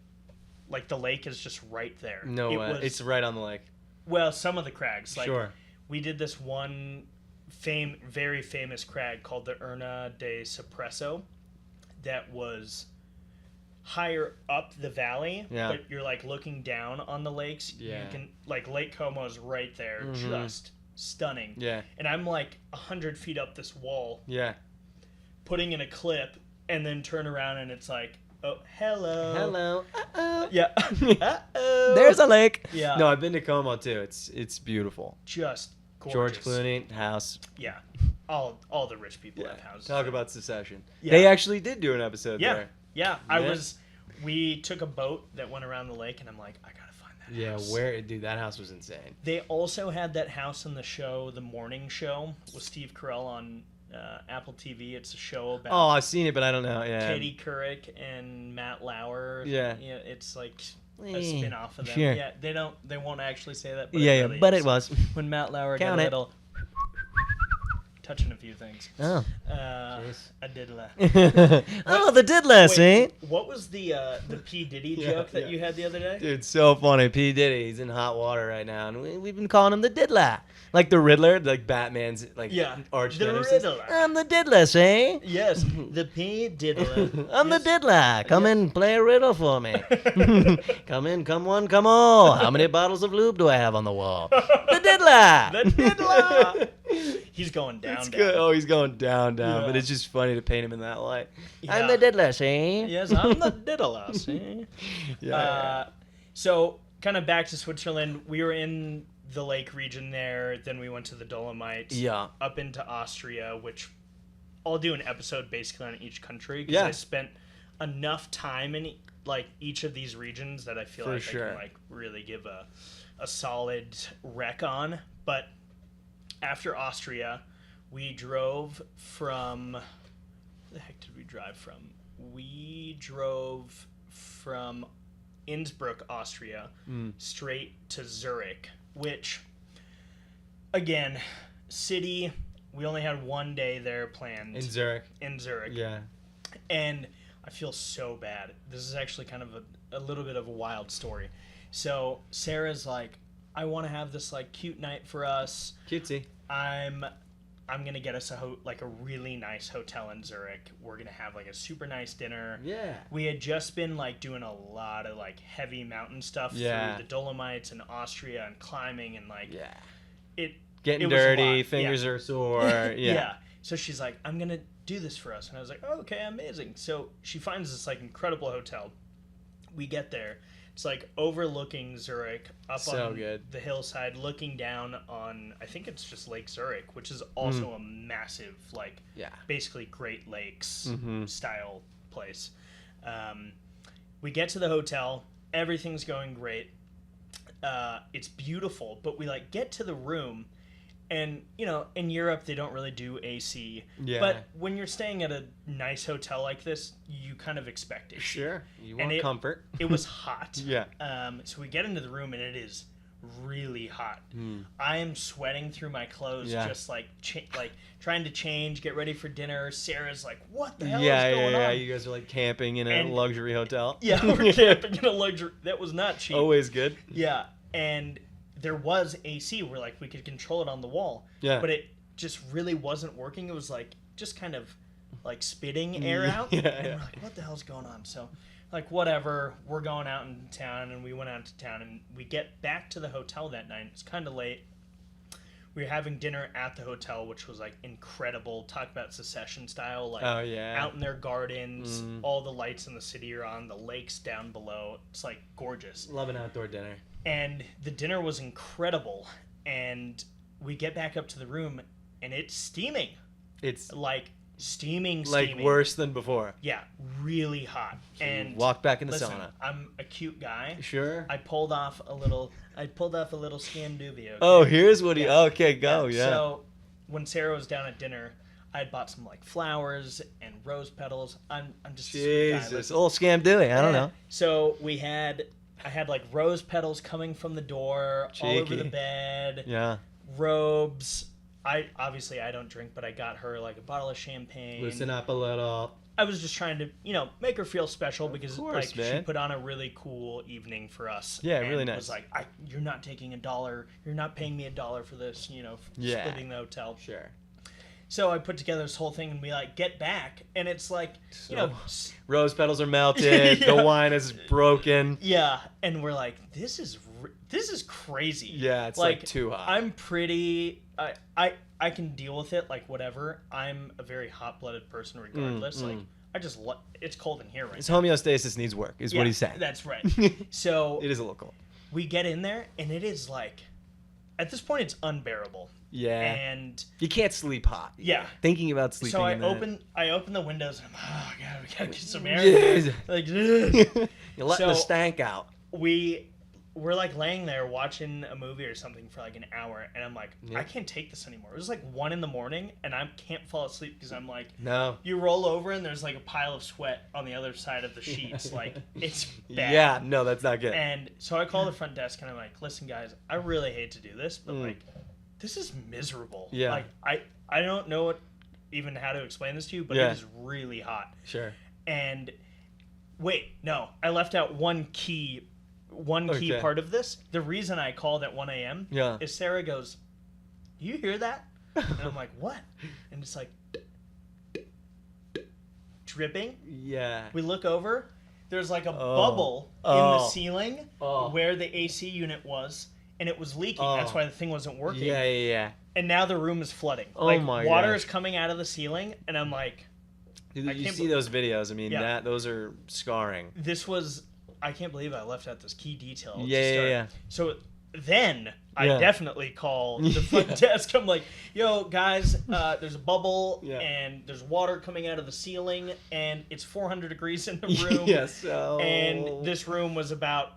A: the lake is just right there.
B: No way. It's right on the lake.
A: Well, some of the crags. Like,
B: sure.
A: We did this one very famous crag called the Urna de Suppresso that was higher up the valley, but you're like looking down on the lakes.
B: Yeah.
A: You can like Lake Como is right there, just stunning.
B: Yeah.
A: And I'm like 100 feet up this wall,
B: Yeah.
A: putting in a clip, and then turn around and it's like, oh, hello.
B: Hello. Uh-oh.
A: Yeah. Uh-oh.
C: There's a lake.
A: Yeah.
B: No, I've been to Como too. It's beautiful.
A: Just gorgeous.
B: George Clooney house.
A: Yeah. All the rich people have houses.
B: Talk about secession.
A: Yeah.
B: They actually did do an episode
A: Yeah.
B: there.
A: Yeah. We took a boat that went around the lake, and I'm like, I gotta find that
B: Yeah,
A: house.
B: dude, that house was insane.
A: They also had that house in the show, The Morning Show, with Steve Carell on Apple TV. It's a show about
B: Oh, I've seen it, but I don't know. Yeah.
A: Katie Couric and Matt Lauer.
B: Yeah.
A: It's like a spin-off of them.
C: Sure.
A: Yeah, they won't actually say that, but
C: Yeah,
A: really
C: but
A: is.
C: it was.
A: When Matt Lauer
C: Count
A: got a
C: it.
A: little touching a few things.
C: Oh.
A: I did laugh.
C: Oh, the diddler, see?
A: What was the P. Diddy joke that you had the other day?
B: Dude, so funny. P. Diddy, he's in hot water right now, and we've been calling him the diddler. Like the Riddler, like Batman's arch
A: the
B: nemesis.
A: Riddler.
C: I'm the diddler, see?
A: Yes, the P. Diddler.
C: I'm the
A: Yes.
C: diddler. Come in, play a riddle for me. Come in, come one, come all. How many bottles of lube do I have on the wall? The diddler.
A: The Diddler. He's going down.
B: It's
A: down.
B: good. Oh, he's going down,
A: Yeah.
B: but it's just funny to paint him in that light.
C: I'm the diddler, see?
A: Yes, I'm the Diddler. See?
B: Yeah.
A: So, kind of back to Switzerland. We were in the lake region there. Then we went to the Dolomites.
B: Yeah.
A: Up into Austria, which I'll do an episode basically on each country because
B: Yeah.
A: I spent enough time in like each of these regions that I feel
B: For
A: like
B: sure.
A: I can like really give a solid rec on. But after Austria, we drove from. Where the heck did we drive from? We drove from Innsbruck, Austria, straight to Zurich, which, again, city. We only had one day there planned
B: In Zurich.
A: in Zurich,
B: Yeah.
A: and I feel so bad. This is actually kind of a little bit of a wild story. So Sarah's like, I want to have this like cute night for us.
B: Cutesy.
A: I'm gonna get us a really nice hotel in Zurich. We're gonna have like a super nice dinner.
B: Yeah.
A: We had just been like doing a lot of like heavy mountain stuff
B: Yeah.
A: through the Dolomites and Austria and climbing and like
B: Yeah.
A: it
B: Getting
A: it was a
B: dirty,
A: lot.
B: fingers
A: Yeah.
B: are sore. Yeah.
A: yeah. So she's like, I'm gonna do this for us, and I was like, oh, okay, amazing. So she finds this like incredible hotel. We get there. It's like overlooking Zurich, up
B: So
A: on
B: good.
A: the hillside, looking down on, I think it's just Lake Zurich, which is also a massive, like,
B: Yeah.
A: basically Great Lakes
B: Mhm.
A: style place. We get to the hotel, everything's going great. It's beautiful, but we like get to the room, and you know, in Europe they don't really do AC.
B: Yeah.
A: But when you're staying at a nice hotel like this, you kind of expect it.
B: Sure. You
A: And
B: want comfort.
A: It was hot.
B: Yeah.
A: So we get into the room and it is really hot. I am sweating through my clothes,
B: Yeah.
A: just like like trying to change, get ready for dinner. Sarah's like, "What the hell
B: Yeah,
A: is going
B: yeah.
A: on?"
B: You guys are like camping in a
A: And-
B: luxury hotel.
A: Yeah, we're camping in a luxury. That was not cheap.
B: Always good.
A: Yeah, and there was AC where like we could control it on the wall.
B: Yeah.
A: But it just really wasn't working. It was like just kind of like spitting air out.
B: Yeah,
A: And
B: yeah.
A: we're like, what the hell's going on? So like whatever, we're going out in town, and we went out to town, and we get back to the hotel that night. It's kind of late. We were having dinner at the hotel, which was like incredible. Talk about secession style, like
B: Oh, yeah.
A: out in their gardens, all the lights in the city are on, the lakes down below. It's like gorgeous.
B: Love an outdoor dinner.
A: And the dinner was incredible. And we get back up to the room, and it's steaming.
B: It's
A: Like steaming.
B: like worse than before.
A: Yeah, really hot. And
B: Walk back in the
A: listen,
B: sauna.
A: I'm a cute guy.
B: Sure.
A: I pulled off a little Scanduvia. Okay?
B: Oh, here's what he.
A: Yeah.
B: Okay, go. Yeah.
A: So when Sarah was down at dinner, I had bought some like flowers and rose petals. I'm just a sweet guy.
B: Jesus.
C: Old scam doing. I don't know.
A: So I had like rose petals coming from the door, all over the
B: Cheeky.
A: bed,
B: Yeah.
A: robes. I don't drink, but I got her like a bottle of champagne.
B: Loosen up a little.
A: I was just trying to, make her feel special because
B: course,
A: like she
B: man.
A: put on a really cool evening for us.
B: Yeah,
A: and
B: really nice.
A: Was like, you're not taking $1. You're not paying me $1 for this.
B: Yeah.
A: Splitting the hotel.
B: Sure.
A: So I put together this whole thing, and we like get back, and it's like,
B: Rose petals are melted.
A: Yeah.
B: The wine is broken.
A: yeah, and we're like, this is crazy.
B: Yeah, it's like too hot.
A: I'm pretty. I can deal with it, like whatever. I'm a very hot-blooded person, regardless. Like I just it's cold in here right
B: His
A: now.
B: homeostasis needs work, is what he's saying.
A: That's right. So
B: It is a little cold.
A: we get in there, and it is like, at this point, it's unbearable.
B: Yeah.
A: And
B: You can't sleep hot.
A: yeah.
B: Thinking about sleeping.
A: So I
B: in that.
A: open the windows, and I'm god, we gotta get some air.
B: Yes.
A: Like
B: You're letting the
A: So-
B: stank out.
A: we're like laying there watching a movie or something for like an hour, and I'm like,
B: Yeah.
A: I can't take this anymore. It was like 1 a.m, and I can't fall asleep because I'm like,
B: No.
A: you roll over and there's like a pile of sweat on the other side of the sheets. Like it's bad.
B: Yeah, no, that's not good.
A: And so I call the front desk and I'm like, listen guys, I really hate to do this, but like this is miserable.
B: Yeah.
A: Like I don't know even how to explain this to you, but
B: Yeah.
A: it is really hot.
B: Sure.
A: And wait, no, I left out one key part of this. The reason I called at 1 a.m.
B: Yeah.
A: is Sarah goes, "Do you hear that?" And I'm like, "What?" And it's like dripping.
B: Yeah.
A: We look over. There's like a
B: Oh.
A: bubble in the ceiling
B: Oh.
A: where the AC unit was, and it was leaking.
B: Oh.
A: That's why the thing wasn't working.
B: Yeah.
A: And now the room is flooding.
B: Oh
A: like
B: my
A: water
B: gosh.
A: is coming out of the ceiling, and I'm like,
B: Dude,
A: I
B: you
A: can't
B: see those videos? I mean,
A: Yeah.
B: those are scarring.
A: I can't believe I left out this key detail. to
B: Yeah.
A: start.
B: Yeah.
A: So then I
B: Yeah.
A: definitely call the front desk. I'm like, yo, guys, there's a bubble
B: Yeah.
A: and there's water coming out of the ceiling and it's 400 degrees in the room.
B: Yes. Oh.
A: And this room was about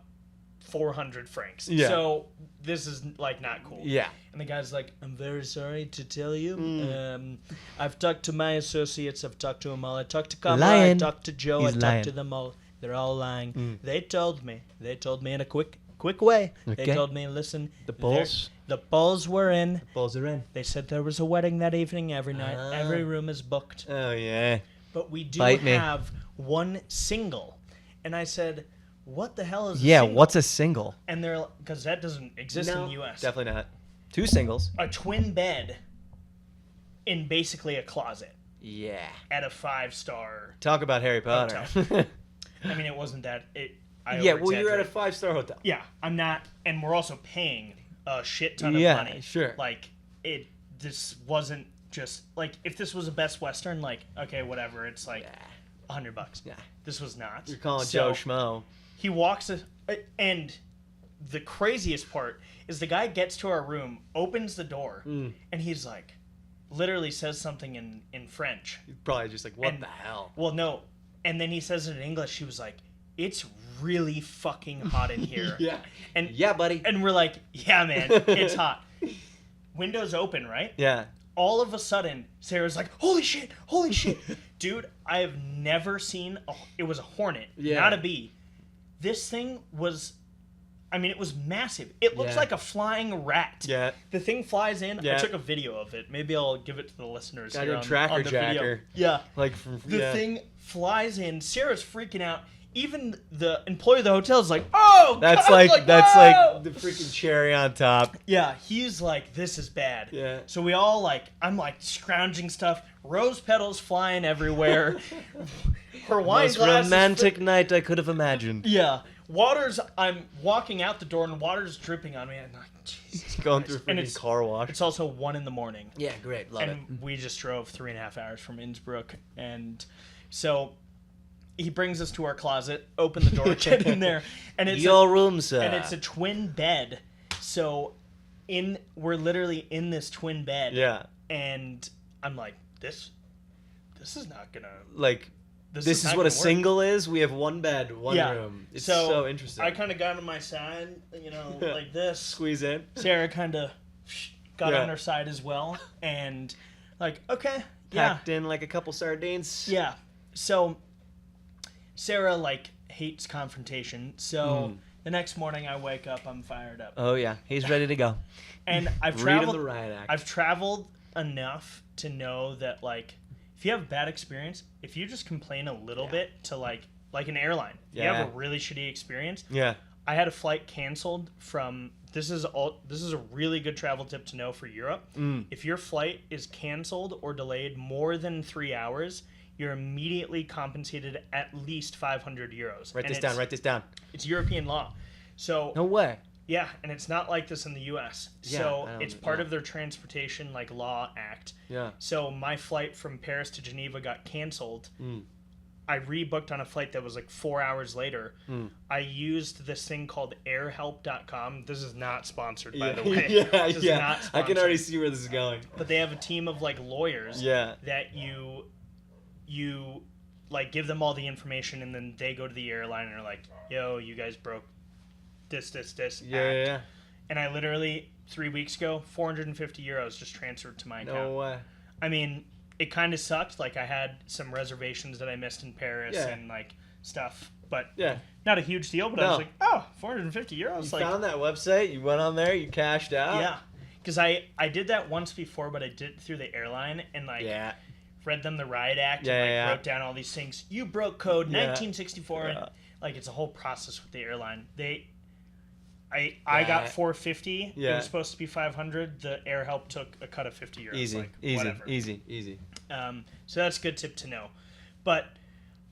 A: 400 francs.
B: Yeah.
A: So this is like not cool.
B: Yeah.
A: And the guy's like, I'm very sorry to tell you. I've talked to my associates. I've talked to them all. I talked to Kamala. I
C: Lying.
A: talked to Joe.
C: He's
A: I talked
C: lying.
A: to them all. They're all lying. They told me in a quick way.
C: Okay.
A: They told me, listen,
B: The polls?
A: the polls were in.
B: Balls are in.
A: They said there was a wedding that evening every night.
B: Ah.
A: Every room is booked.
B: Oh yeah.
A: But we do
C: Bite me.
A: have one single. And I said, what the hell is a
C: Yeah,
A: single?
C: what's a single?
A: And they're because that doesn't exist in the U.S.
B: Definitely not. 2 singles.
A: A twin bed in basically a closet
B: Yeah.
A: at a 5-star.
B: Talk about Harry Potter.
A: I mean, it wasn't that. I
B: yeah. Well, you're at a
A: over-exaggerate.
B: 5-star hotel.
A: Yeah, I'm not, and we're also paying a shit ton of
B: Yeah,
A: money.
B: sure.
A: Like this wasn't just like if this was a Best Western, like okay, whatever. It's like $100.
B: Yeah.
A: This was not.
B: You're calling
A: So,
B: Joe Schmo.
A: He walks, and the craziest part is the guy gets to our room, opens the door, and he's like, literally says something in French.
B: You're probably just like, what
A: And-
B: the hell?
A: Well, no, and then he says it in English. He was like, "It's really fucking hot in here."
B: Yeah.
A: And
B: Yeah, buddy.
A: and we're like, "Yeah, man, it's hot." Windows open, right?
B: Yeah.
A: All of a sudden, Sarah's like, holy shit, dude, I have never seen it was a hornet,
B: Yeah.
A: not a bee. This thing was, I mean, it was massive. It looks
B: Yeah.
A: like a flying rat.
B: Yeah.
A: The thing flies in.
B: Yeah.
A: I took a video of it. Maybe I'll give it to the listeners.
B: Got
A: here
B: your
A: on,
B: tracker
A: on the video.
B: jacker.
A: Yeah.
B: Like from
A: The thing flies in. Sarah's freaking out. Even the employee of the hotel is like, "Oh,
B: That's
A: God,"
B: like
A: "Whoa!"
B: the freaking cherry on top.
A: Yeah, he's like, this is bad.
B: Yeah.
A: So we all like, I'm like scrounging stuff, rose petals flying everywhere. Her wine
C: Most
A: glass.
C: romantic night I could have imagined.
A: Yeah. Water's. I'm walking out the door and water's dripping on me. And I'm like, Jesus.
B: Going through a
A: And
B: freaking
A: it's-
B: car wash.
A: It's also 1 a.m.
C: Yeah, great. Love
A: And we just drove 3.5 hours from Innsbruck, and so he brings us to our closet, open the door, get in there, and it's
C: Your room, sir.
A: and it's a twin bed. So we're literally in this twin bed.
B: Yeah.
A: And I'm like, this is not gonna.
B: Like, this is
A: not
B: what a
A: gonna work.
B: single is. We have one bed, one
A: Yeah.
B: room. It's so interesting.
A: I kind of got on my side, like this.
B: Squeeze in.
A: Sarah kind of got
B: Yeah.
A: on her side as well, and like, okay, yeah,
B: Packed in like a couple sardines.
A: yeah. So Sarah like hates confrontation. So the next morning I wake up, I'm fired up,
C: Oh, yeah. He's ready to go.
A: and I've
B: Read
A: traveled.
B: the riot act.
A: I've traveled enough to know that like if you have a bad experience, if you just complain a little bit to like an airline, if you have a really shitty experience.
B: Yeah.
A: I had a flight canceled from this is a really good travel tip to know for Europe. If your flight is canceled or delayed more than 3 hours, you're immediately compensated at least 500 euros.
B: Write
A: And
B: this down. Write this down.
A: It's European law. So
C: No way.
A: Yeah, and it's not like this in the U.S.
B: Yeah,
A: So
B: I don't-
A: it's part
B: yeah.
A: of their transportation like law act.
B: Yeah.
A: So my flight from Paris to Geneva got canceled. I rebooked on a flight that was like 4 hours later. I used this thing called airhelp.com. This is not sponsored, by the way.
B: Yeah,
A: This is
B: yeah.
A: not
B: I can
A: sponsored.
B: already see where this is going.
A: But they have a team of like lawyers
B: Yeah.
A: that you like give them all the information, and then they go to the airline and are like, yo, you guys broke this
B: Yeah.
A: act. And I literally 3 weeks ago, 450 euros just transferred to my account.
B: No way.
A: I mean, it kind of sucked. Like, I had some reservations that I missed in Paris and like stuff, but
B: Yeah.
A: not a huge deal. But I was like, oh, 450 euros.
B: You
A: Like,
B: found that website. You went on there. You cashed out.
A: yeah, because I did that once before, but I did it through the airline and like
B: Yeah.
A: read them the riot act
B: Yeah,
A: and like
B: yeah.
A: wrote down all these things. You broke code
B: Yeah.
A: 1964,
B: Yeah.
A: and like it's a whole process with the airline. I got 450. It
B: Yeah.
A: was supposed to be 500. The air help took a cut of 50 euros.
B: Easy.
A: Like,
B: Easy.
A: whatever.
B: Easy.
A: So that's a good tip to know. But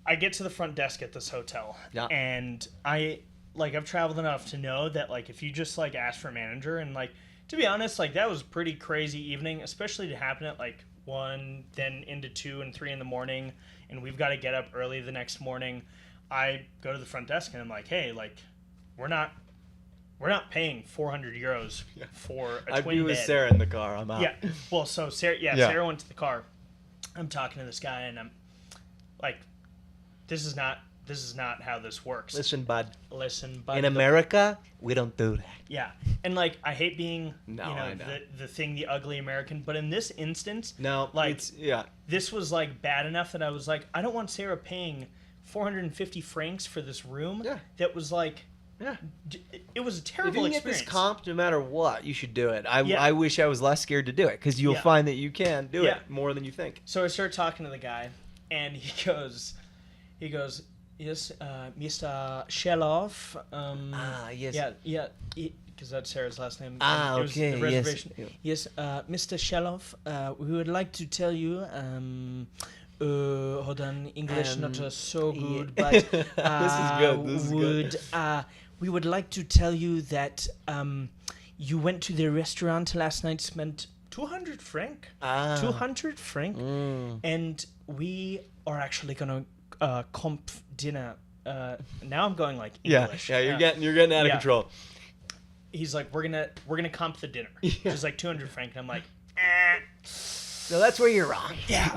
A: I get to the front desk at this hotel,
B: Yeah.
A: and I've traveled enough to know that like if you just like ask for a manager, and like to be honest, like that was a pretty crazy evening, especially to happen at like 1, then into 2 and 3 in the morning, and we've got to get up early the next morning. I go to the front desk and I'm like, hey, like we're not paying 400 euros for a
B: I'd
A: twin
B: be with
A: bed.
B: Sarah in the car. I'm out.
A: Yeah. Well, so Sarah,
B: Yeah.
A: Sarah went to the car. I'm talking to this guy, and I'm like, "This is not how this works."
B: Listen, bud.
A: Listen, but
B: In America, we don't do that.
A: yeah, and like I hate being
B: No,
A: you know,
B: I know.
A: the ugly American, but in this instance,
B: No,
A: like
B: it's yeah.
A: this was like bad enough that I was like, I don't want Sarah paying 450 francs for this room.
B: Yeah.
A: That was like,
B: Yeah.
A: it was a
B: If
A: terrible
B: you can get
A: experience.
B: this comp, no matter what, you should do it.
A: Yeah.
B: I wish I was less scared to do it because you'll
A: Yeah.
B: find that you can do
A: Yeah.
B: it more than you think.
A: So I start talking to the guy, and he goes, yes, Mr. Sheloff.
B: Yes.
A: Yeah, because that's Sarah's last name.
B: Ah,
A: and it was
B: okay,
A: the
B: yes.
A: reservation. Yes, Mr. Sheloff, we would like to tell you. Hold on, English not so good, but
B: This is good. This is good.
A: we would like to tell you that you went to the restaurant last night, spent 200 franc. 200 franc, and we are actually gonna comp dinner. Now I'm going like English.
B: Yeah. You're getting out of
A: Yeah.
B: control.
A: He's like, we're gonna comp the dinner,
B: Yeah.
A: which is like 200 franc, and I'm like,
B: So that's where you're wrong.
A: yeah,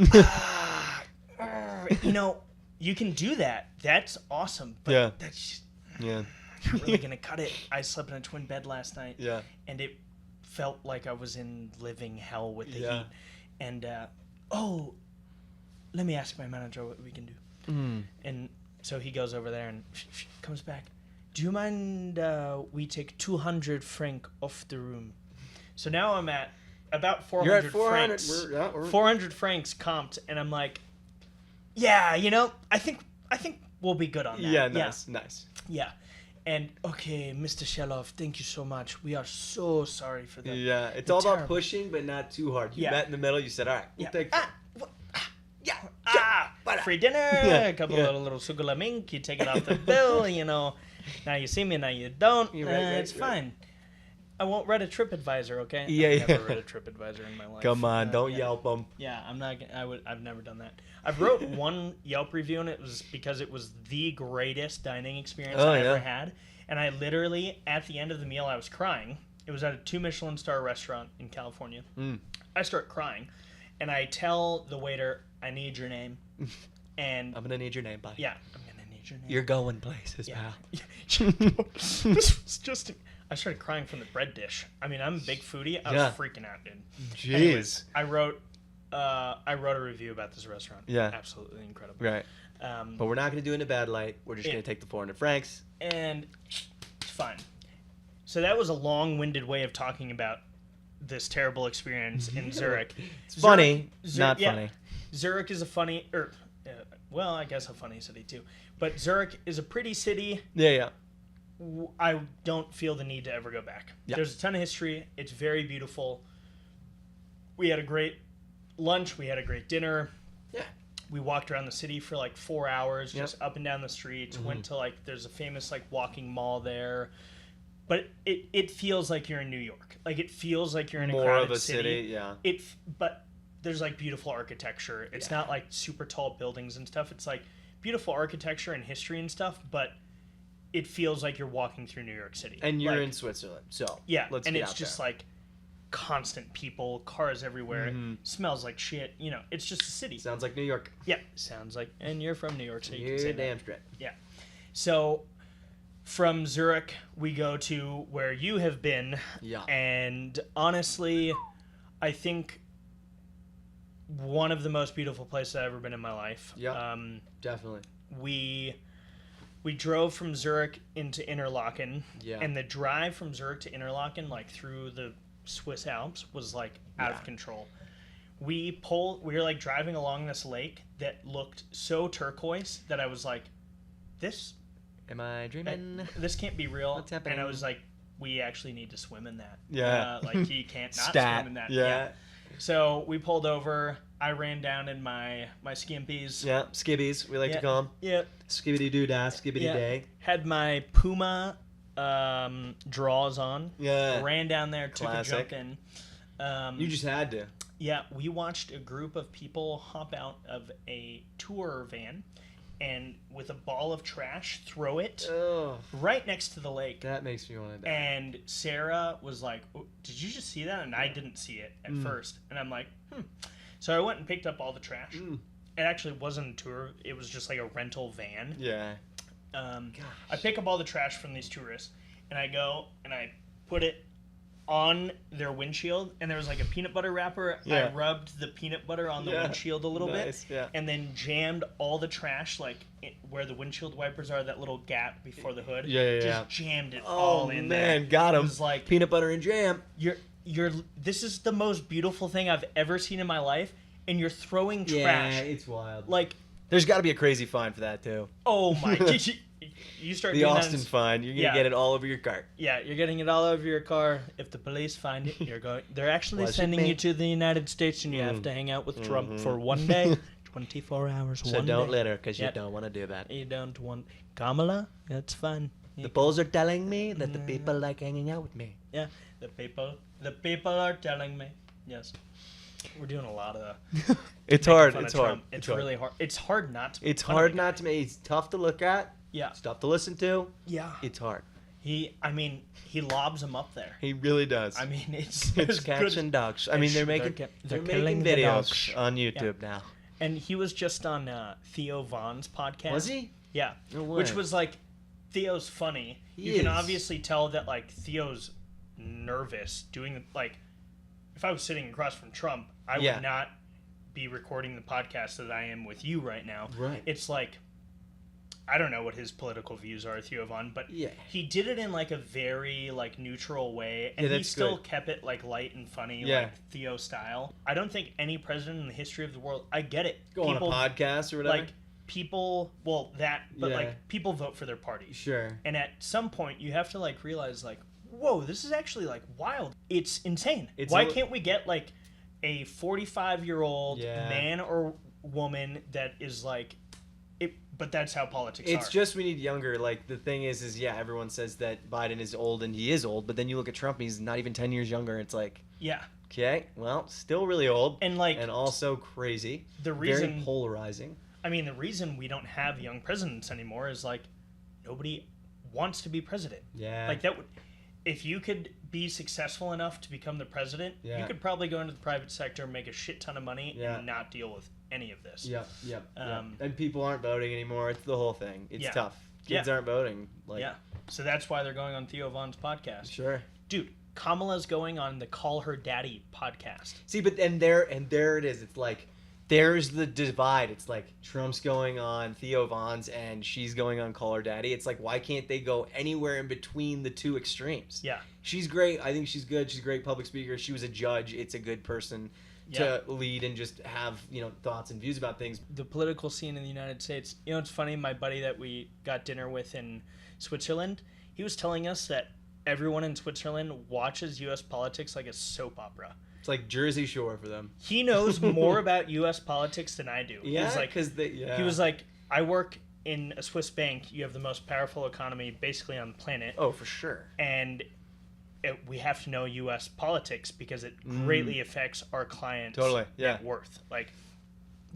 A: you know, you can do that. That's awesome, but
B: Yeah.
A: that's
B: Yeah.
A: not really gonna cut it. I slept in a twin bed last night,
B: Yeah.
A: and it felt like I was in living hell with the
B: Yeah.
A: heat. And let me ask my manager what we can do. And so he goes over there and comes back. Do you mind we take 200 franc off the room? So now I'm at about 400
B: You're at 400.
A: francs.
B: We're
A: 400 francs comped, and I'm like, yeah, you know, I think we'll be good on that.
B: Yeah, nice.
A: Yeah. And okay, Mr. Sheloff, thank you so much. We are so sorry for that.
B: Yeah, it's
A: You're
B: all about
A: terrible.
B: pushing, but not too hard. You
A: Yeah.
B: met in the middle. You said, all right, we'll take
A: Free dinner,
B: Yeah,
A: a couple
B: yeah.
A: of little sugula mink, you take it off the bill, you know. Now you see me, now you don't.
B: You're right,
A: It's
B: right.
A: fine. I won't read a TripAdvisor, okay?
B: Yeah,
A: I've never
B: yeah.
A: read a TripAdvisor in my life.
B: Come on, don't
A: yeah.
B: Yelp them.
A: Yeah, I'm not. I've never done that. I've wrote one Yelp review, and it was because it was the greatest dining experience
B: Oh,
A: I ever
B: yeah.
A: had. And I literally, at the end of the meal, I was crying. It was at a 2 Michelin star restaurant in California. I start crying, and I tell the waiter, "I need your name." And
B: I'm gonna need your name, buddy.
A: yeah, I'm gonna need your name.
B: You're going places,
A: Yeah.
B: pal.
A: This was just. I started crying from the bread dish. I mean, I'm a big foodie. I
B: Yeah.
A: was freaking out, dude.
B: Jeez.
A: Anyways, I wrote a review about this restaurant.
B: Yeah.
A: Absolutely incredible.
B: Right. But we're not gonna do it in a bad light. We're just
A: Yeah.
B: gonna take the 400 francs.
A: And it's fine. So that was a long-winded way of talking about this terrible experience in Zurich.
B: It's funny, not
A: yeah.
B: funny.
A: Zurich is a funny, well, I guess a funny city too. But Zurich is a pretty city.
B: Yeah.
A: I don't feel the need to ever go back.
B: Yeah.
A: There's a ton of history. It's very beautiful. We had a great lunch. We had a great dinner.
B: Yeah.
A: We walked around the city for like 4 hours,
B: Yep.
A: just up and down the streets. Went to there's a famous walking mall there. but it feels like you're in New York. Like it feels like you're in a
B: More
A: crowded
B: of a city, yeah.
A: But there's like beautiful architecture. It's
B: Yeah.
A: not like super tall buildings and stuff. It's like beautiful architecture and history and stuff, but it feels like you're walking through New York City.
B: And you're
A: like,
B: in Switzerland, so
A: yeah,
B: let's
A: and
B: get
A: it's
B: out
A: just
B: there.
A: like constant people, cars everywhere, smells like shit. You know, it's just a city.
B: Sounds like New York.
A: Yeah, sounds like. And you're from New York, so you can
B: You're
A: say
B: damn
A: that.
B: straight.
A: Yeah. So from Zurich, we go to where you have been.
B: Yeah.
A: And honestly, I think one of the most beautiful places I've ever been in my life.
B: Yeah. Definitely.
A: We drove from Zurich into Interlaken.
B: Yeah.
A: And the drive from Zurich to Interlaken, like through the Swiss Alps, was like out of control. We were like driving along this lake that looked so turquoise that I was like, this
B: Am I dreaming?
A: this can't be real.
B: What's happening?
A: And I was like, we actually need to swim in that.
B: Yeah.
A: Like you can't not
B: Stat.
A: swim in that.
B: Yeah.
A: So we pulled over. I ran down in my skimpies.
B: Yeah. Skibbies, we like to call them.
A: Yeah.
B: Skibbity doo dah, skibbity day.
A: Had my Puma draws on.
B: Yeah.
A: Ran down there, took
B: Classic.
A: a jump in.
B: You just had to.
A: Yeah, we watched a group of people hop out of a tour van and with a ball of trash throw it
B: Oh,
A: right next to the lake.
B: that makes me want to die.
A: And Sarah was like, oh, did you just see that? And I didn't see it at first. And I'm like, So I went and picked up all the trash. It actually wasn't a tour. It was just like a rental van.
B: Yeah.
A: I pick up all the trash from these tourists. And I go and I put it on their windshield. And there was like a peanut butter wrapper.
B: Yeah.
A: I rubbed the peanut butter on the
B: Yeah.
A: windshield a little
B: Nice,
A: bit.
B: yeah.
A: And then jammed all the trash like where the windshield wipers are, that little gap before the hood.
B: Yeah.
A: Just jammed it
B: Oh,
A: all in there.
B: man. Got
A: It
B: him.
A: was like,
B: Peanut butter and jam.
A: this is the most beautiful thing I've ever seen in my life, and you're throwing trash.
B: Yeah, it's wild.
A: Like,
B: There's got to be a crazy fine for that, too.
A: oh my, you start
B: The
A: doing that
B: Austin
A: and-
B: fine. You're going to
A: Yeah.
B: get it all over your cart.
A: Yeah, you're getting it all over your car. If the police find it, they're actually
B: Was it
A: sending
B: me?
A: you to the United States, and you have to hang out with Trump for one day, 24 hours,
B: So
A: one
B: don't
A: day.
B: litter, because you
A: Yeah.
B: don't want to do that.
A: You don't want Kamala? That's fun.
B: The polls are telling me that the people like hanging out with me.
A: Yeah, the people are telling me. Yes. We're doing a lot of
B: It's
A: making
B: hard.
A: fun
B: It's
A: of
B: hard.
A: Trump. It's really hard. It's hard not to.
B: It's
A: make fun of
B: hard
A: the
B: not
A: guy.
B: to make. It's tough to look at.
A: Yeah.
B: It's tough to listen to.
A: Yeah.
B: It's hard.
A: He lobs them up there.
B: He really does.
A: I mean, it's
B: It's
A: as
B: cats
A: good
B: and dogs. I
A: It's-
B: mean, they're
A: they're
B: making
A: ki-
B: they're
A: they're killing
B: making
A: the
B: videos
A: dogs.
B: on YouTube now.
A: And he was just on Theo Vaughn's podcast.
B: Was he?
A: Yeah.
B: No way.
A: Which was like, Theo's funny.
B: He
A: You can
B: is.
A: obviously tell that like Theo's nervous doing like, if I was sitting across from Trump, I
B: Yeah.
A: would not be recording the podcast that I am with you right now.
B: Right.
A: It's like, I don't know what his political views are, Theo Vaughn, but
B: Yeah.
A: he did it in like a very like neutral way, and
B: Yeah,
A: he
B: that's
A: still
B: good.
A: kept it like light and funny,
B: Yeah.
A: like Theo style. I don't think any president in the history of the world. I get it.
B: Go on a podcast or whatever.
A: like people. Well, but
B: Yeah.
A: like people vote for their parties,
B: Sure.
A: and at some point you have to like realize like, whoa, this is actually like wild. It's insane.
B: It's
A: Why
B: a-
A: can't we get like a 45-year-old
B: Yeah.
A: man or woman that is like it? But that's how politics
B: It's
A: are.
B: just we need younger. Like the thing is yeah, everyone says that Biden is old and he is old, but then you look at Trump, he's not even 10 years younger. It's like,
A: yeah.
B: okay, well, still really old
A: And like
B: and also crazy.
A: the
B: Very
A: reason,
B: polarizing.
A: I mean, the reason we don't have young presidents anymore is like nobody wants to be president.
B: Yeah.
A: Like that would, if you could be successful enough to become the president,
B: Yeah.
A: you could probably go into the private sector, make a shit ton of money,
B: Yeah.
A: and not deal with any of this.
B: Yep.
A: Um,
B: And people aren't voting anymore. It's the whole thing. It's
A: Yeah.
B: tough. Kids
A: Yeah.
B: aren't voting. Like,
A: Yeah. So that's why they're going on Theo Vaughn's podcast.
B: Sure.
A: Dude, Kamala's going on the Call Her Daddy podcast.
B: See, but and there it is. It's like there's the divide. It's like Trump's going on Theo Vaughn's and she's going on Call Her Daddy. It's like why can't they go anywhere in between the two extremes?
A: Yeah.
B: She's great. I think she's good. She's a great public speaker. She was a judge. It's a good person to lead and just have, thoughts and views about things.
A: The political scene in the United States. You know, it's funny, my buddy that we got dinner with in Switzerland, he was telling us that everyone in Switzerland watches U.S. politics like a soap opera.
B: It's like Jersey Shore for them.
A: He knows more about U.S. politics than I do.
B: Yeah,
A: He's like,
B: because
A: he was like, I work in a Swiss bank, you have the most powerful economy basically on the planet.
B: Oh, for sure.
A: And we have to know U.S. politics because it greatly affects our clients' net worth. Like,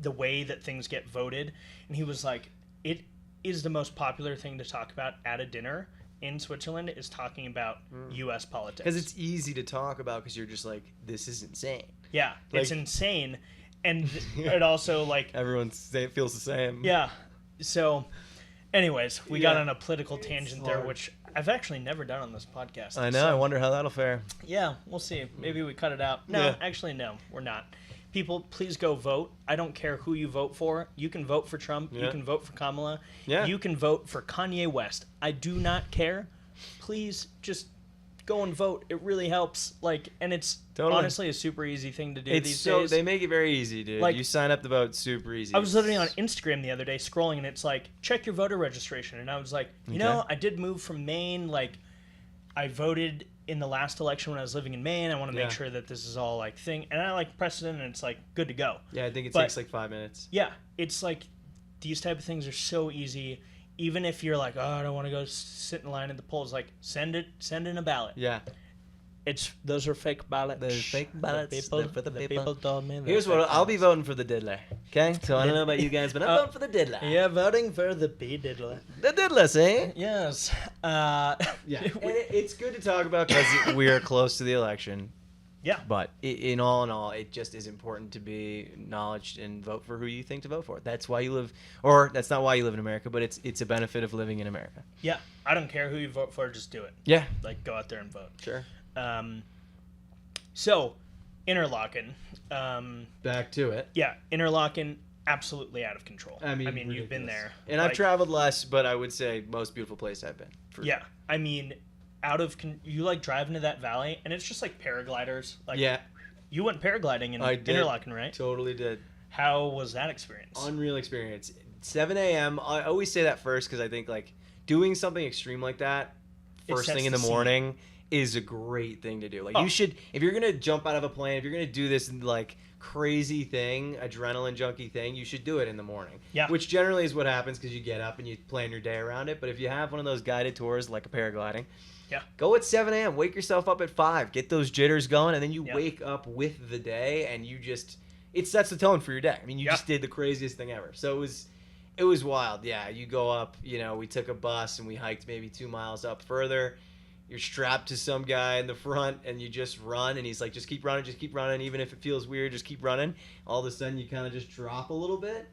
A: the way that things get voted. And he was like, it is the most popular thing to talk about at a dinner in Switzerland is talking about U.S. politics.
B: Because it's easy to talk about because you're just like, this is insane.
A: Yeah,
B: like,
A: it's insane. And it also, like...
B: Everyone feels the same.
A: Yeah. So, anyways, we got on a political tangent there, which I've actually never done on this podcast.
B: I know.
A: So,
B: I wonder how that'll fare.
A: Yeah, we'll see. Maybe we cut it out. No, actually, no, we're not. People, please go vote. I don't care who you vote for. You can vote for Trump. You can vote for Kamala. You can vote for Kanye West. I do not care. Please just go and vote. It really helps. Like, and it's honestly a super easy thing to do these days.
B: They make it very easy, dude. Like, you sign up to vote, super easy.
A: I was literally on Instagram the other day scrolling, and it's like, check your voter registration. And I was like, you know, I did move from Maine. Like, I voted in the last election when I was living in Maine. I want to make sure that this is all like thing. And I like press it in, and it's like good to go. Yeah,
B: I think it takes like 5 minutes.
A: Yeah, it's like these type of things are so easy. Even if you're like, oh, I don't want to go sit in line at the polls, like send in a ballot.
B: Yeah.
A: Those are fake ballots.
C: Those fake ballots.
A: The people told me.
B: Here's what I'll be voting for the diddler. Okay, so I don't know about you guys, but I'm voting for the diddler.
A: Yeah, voting for the diddler.
B: The diddler, see?
A: Yes.
B: Yeah. And it's good to talk about because we are close to the election.
A: Yeah.
B: But in all, it just is important to be acknowledged and vote for who you think to vote for. That's why you live, or that's not why you live in America, but it's a benefit of living in America.
A: Yeah. I don't care who you vote for, just do it.
B: Yeah.
A: Like, go out there and vote.
B: Sure.
A: So, Interlaken.
B: Back to it.
A: Yeah, Interlaken, absolutely out of control. I mean
B: ridiculous.
A: You've been there.
B: And I've traveled less, but I would say most beautiful place I've been.
A: Yeah, I mean, you like drive into that valley, and it's just like paragliders. Like, you went paragliding in Interlaken, right?
B: Totally did.
A: How was that experience?
B: Unreal experience. 7 a.m. I always say that first because I think like doing something extreme like that first thing in the morning is a great thing to do. Like you should, if you're gonna jump out of a plane, if you're gonna do this like crazy thing, adrenaline junkie thing, you should do it in the morning.
A: Yeah.
B: Which generally is what happens because you get up and you plan your day around it. But if you have one of those guided tours like a paragliding, go at 7 a.m. Wake yourself up at 5. Get those jitters going, and then you wake up with the day, and it sets the tone for your day. I mean, you just did the craziest thing ever. So it was wild. Yeah, you go up. You know, we took a bus and we hiked maybe 2 miles up further. You're strapped to some guy in the front, and you just run, and he's like, just keep running, even if it feels weird, just keep running. All of a sudden, you kind of just drop a little bit,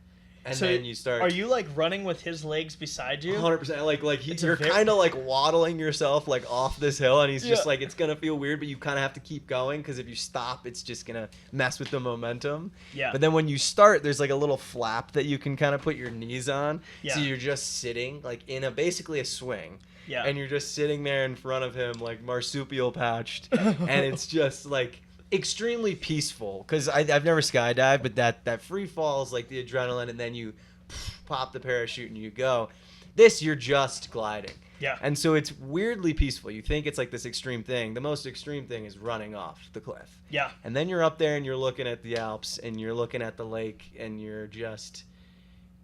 B: and then you start...
A: Are you, like, running with his legs beside you?
B: 100%. Like you're kind of, like, waddling yourself, like, off this hill, and he's just like, it's going to feel weird, but you kind of have to keep going, because if you stop, it's just going to mess with the momentum.
A: Yeah.
B: But then when you start, there's, like, a little flap that you can kind of put your knees on, so you're just sitting, like, in basically a swing.
A: Yeah.
B: And you're just sitting there in front of him, like marsupial patched, and it's just like extremely peaceful. Because I've never skydived, but that free fall is like the adrenaline, and then you pop the parachute and you go. This, you're just gliding.
A: Yeah.
B: And so it's weirdly peaceful. You think it's like this extreme thing. The most extreme thing is running off the cliff.
A: Yeah.
B: And then you're up there and you're looking at the Alps and you're looking at the lake and you're just...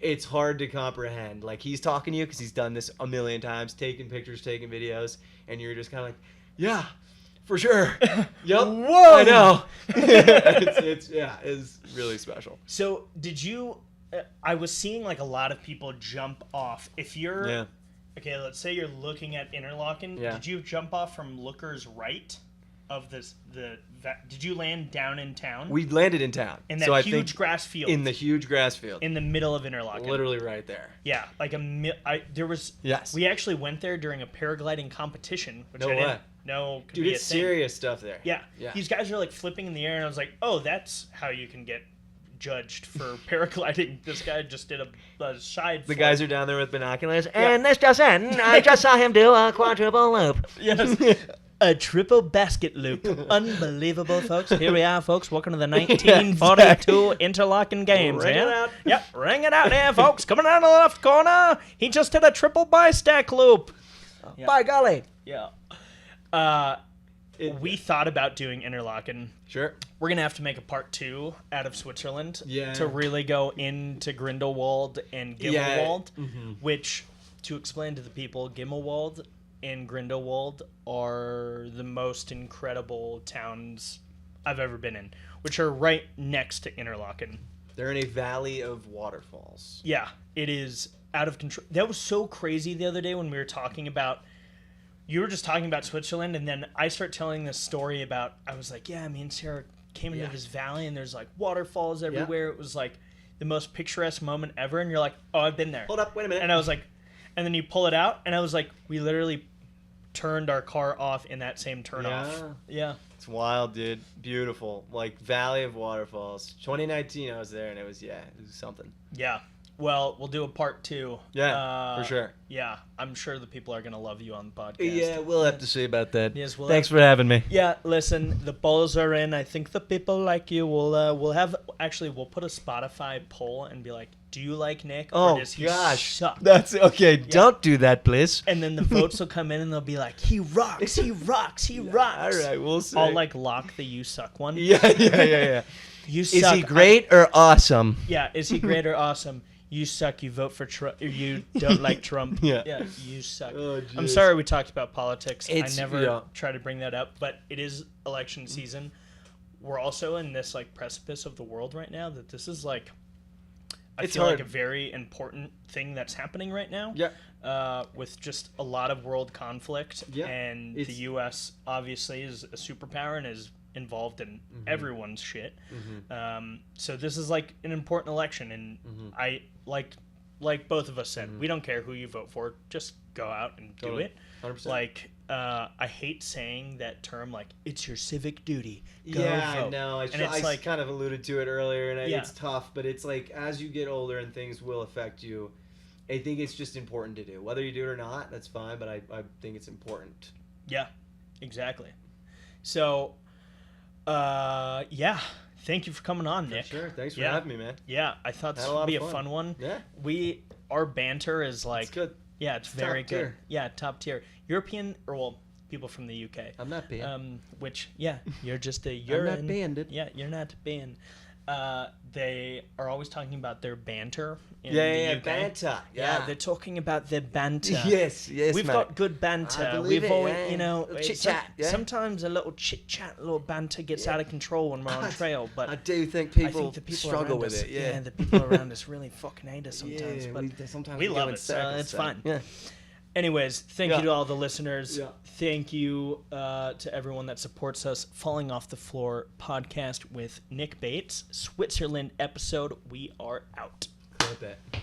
B: It's hard to comprehend. Like, he's talking to you because he's done this a million times, taking pictures, taking videos, and you're just kind of like, yeah, for sure. Yep.
A: Whoa.
B: I know. It's really special.
A: So did you, I was seeing like a lot of people jump off. If you're, okay, let's say you're looking at Interlaken. Did you jump off from Looker's right of did you land down in town?
B: We landed in town.
A: In that huge grass field.
B: In the huge grass field.
A: In the middle of Interlaken.
B: Literally right there.
A: Yeah, like there was.
B: Yes.
A: We actually went there during a paragliding competition, which
B: no
A: I
B: way.
A: didn't know could
B: Dude,
A: be
B: it's
A: a thing.
B: serious stuff there.
A: Yeah. These guys are like flipping in the air, and I was like, oh, that's how you can get judged for paragliding. This guy just did a side flip.
B: The guys are down there with binoculars,
C: and this just in, I just saw him do a quadruple loop.
A: Yes. A triple basket loop. Unbelievable, folks. Here we are, folks. Welcome to the 1942 Interlaken Games.
B: Ring it out.
A: Yep, ring it out there, folks. Coming out of the left corner. He just did a triple bi-stack loop.
C: By golly.
A: Yeah. we thought about doing Interlaken.
B: Sure.
A: We're going to have to make a part 2 out of Switzerland
B: Yeah.
A: to really go into Grindelwald and Gimmelwald,
B: Mm-hmm.
A: which, to explain to the people, Gimmelwald and Grindelwald are the most incredible towns I've ever been in, which are right next to Interlaken.
B: They're in a valley of waterfalls.
A: Yeah, it is out of control. That was so crazy the other day when we were talking about, you were just talking about Switzerland, and then I start telling this story about, I was like, yeah, me and Sarah came into this valley, and there's like waterfalls everywhere. It was like the most picturesque moment ever, and you're like, oh, I've been there.
B: Hold up, wait a minute.
A: And I was like, and then you pull it out, and I was like, we literally turned our car off in that same turnoff. Yeah.
B: It's wild, dude. Beautiful. Like, Valley of Waterfalls. 2019, I was there, and it was something.
A: Yeah. Well, we'll do a part 2.
B: Yeah, for sure.
A: Yeah, I'm sure the people are going to love you on the podcast.
C: Yeah, we'll have to see about that.
A: Yes, we'll
C: Thanks for having me.
A: Yeah, listen, the polls are in. I think the people like you. We'll put a Spotify poll and be like, do you like Nick, or does he suck?
C: That's okay. Don't do that, please.
A: And then the votes will come in, and they'll be like, he rocks, he rocks, he rocks.
B: All right, we'll see.
A: I'll like lock the you suck one.
B: Yeah.
A: You
C: Is
A: suck.
C: he great or awesome?
A: Yeah, is he great or awesome? You suck. You vote for Trump. You don't like Trump.
B: Yeah.
A: You suck.
B: Oh,
A: I'm
B: jeez.
A: sorry we talked about politics. I
C: It's-
A: never try to bring that up, but it is election season. We're also in this like precipice of the world right now that this is like, I
B: It's
A: feel
B: hard.
A: like a very important thing that's happening right now.
B: Yeah.
A: With just a lot of world conflict,
B: Yeah.
A: and the U.S. obviously is a superpower and is involved in everyone's shit. So this is like an important election, and I like both of us said, we don't care who you vote for, just go out and do
B: Totally.
A: it.
B: 100%.
A: Like I hate saying that term, like it's your civic duty. Go
B: Yeah,
A: vote.
B: I know. I
A: it's like,
B: kind of alluded to it earlier, and
A: Yeah.
B: it's tough, but it's like as you get older and things will affect you, I think it's just important to do. Whether you do it or not, that's fine, but I think it's important.
A: yeah, exactly. So, yeah, thank you for coming on, Nick.
B: Sure. Thanks for
A: Yeah.
B: having me, man.
A: Yeah, I thought this
B: Had a
A: would
B: lot
A: be
B: of
A: a
B: fun.
A: fun one.
B: Yeah.
A: Our banter is like,
B: It's good.
A: yeah, it's very
B: top
A: good.
B: tier.
A: Yeah, top tier. European, or well, people from the UK.
C: I'm not paying.
A: Which, yeah, you're just a
C: I'm
A: urine.
C: not paying it.
A: Yeah, you're not paying. They are always talking about their banter in
B: Yeah,
A: the
B: yeah,
A: UK.
B: banter.
A: Yeah,
B: Yeah.
A: they're talking about their banter.
B: Yes,
A: We've
B: mate.
A: got good banter.
C: I believe
A: We've
C: it,
A: always,
C: yeah.
A: you know,
C: Little chit-chat, yeah.
A: sometimes a little chit chat, a little banter gets out of control when we're on trail. But
B: I do think
A: I
B: people,
A: think the people
B: struggle
A: around
B: with
A: us,
B: it. Yeah.
A: the people around us really fucking hate us sometimes.
B: Yeah,
A: but
B: sometimes
A: we
B: go
A: love
B: in
A: it, so
B: circles,
A: it's
B: so.
A: fine.
C: Yeah.
A: Anyways, thank
B: Yeah.
A: you to all the listeners.
B: Yeah.
A: Thank you to everyone that supports us. Falling Off the Floor podcast with Nick Bates, Switzerland episode. We are out.
B: I bet.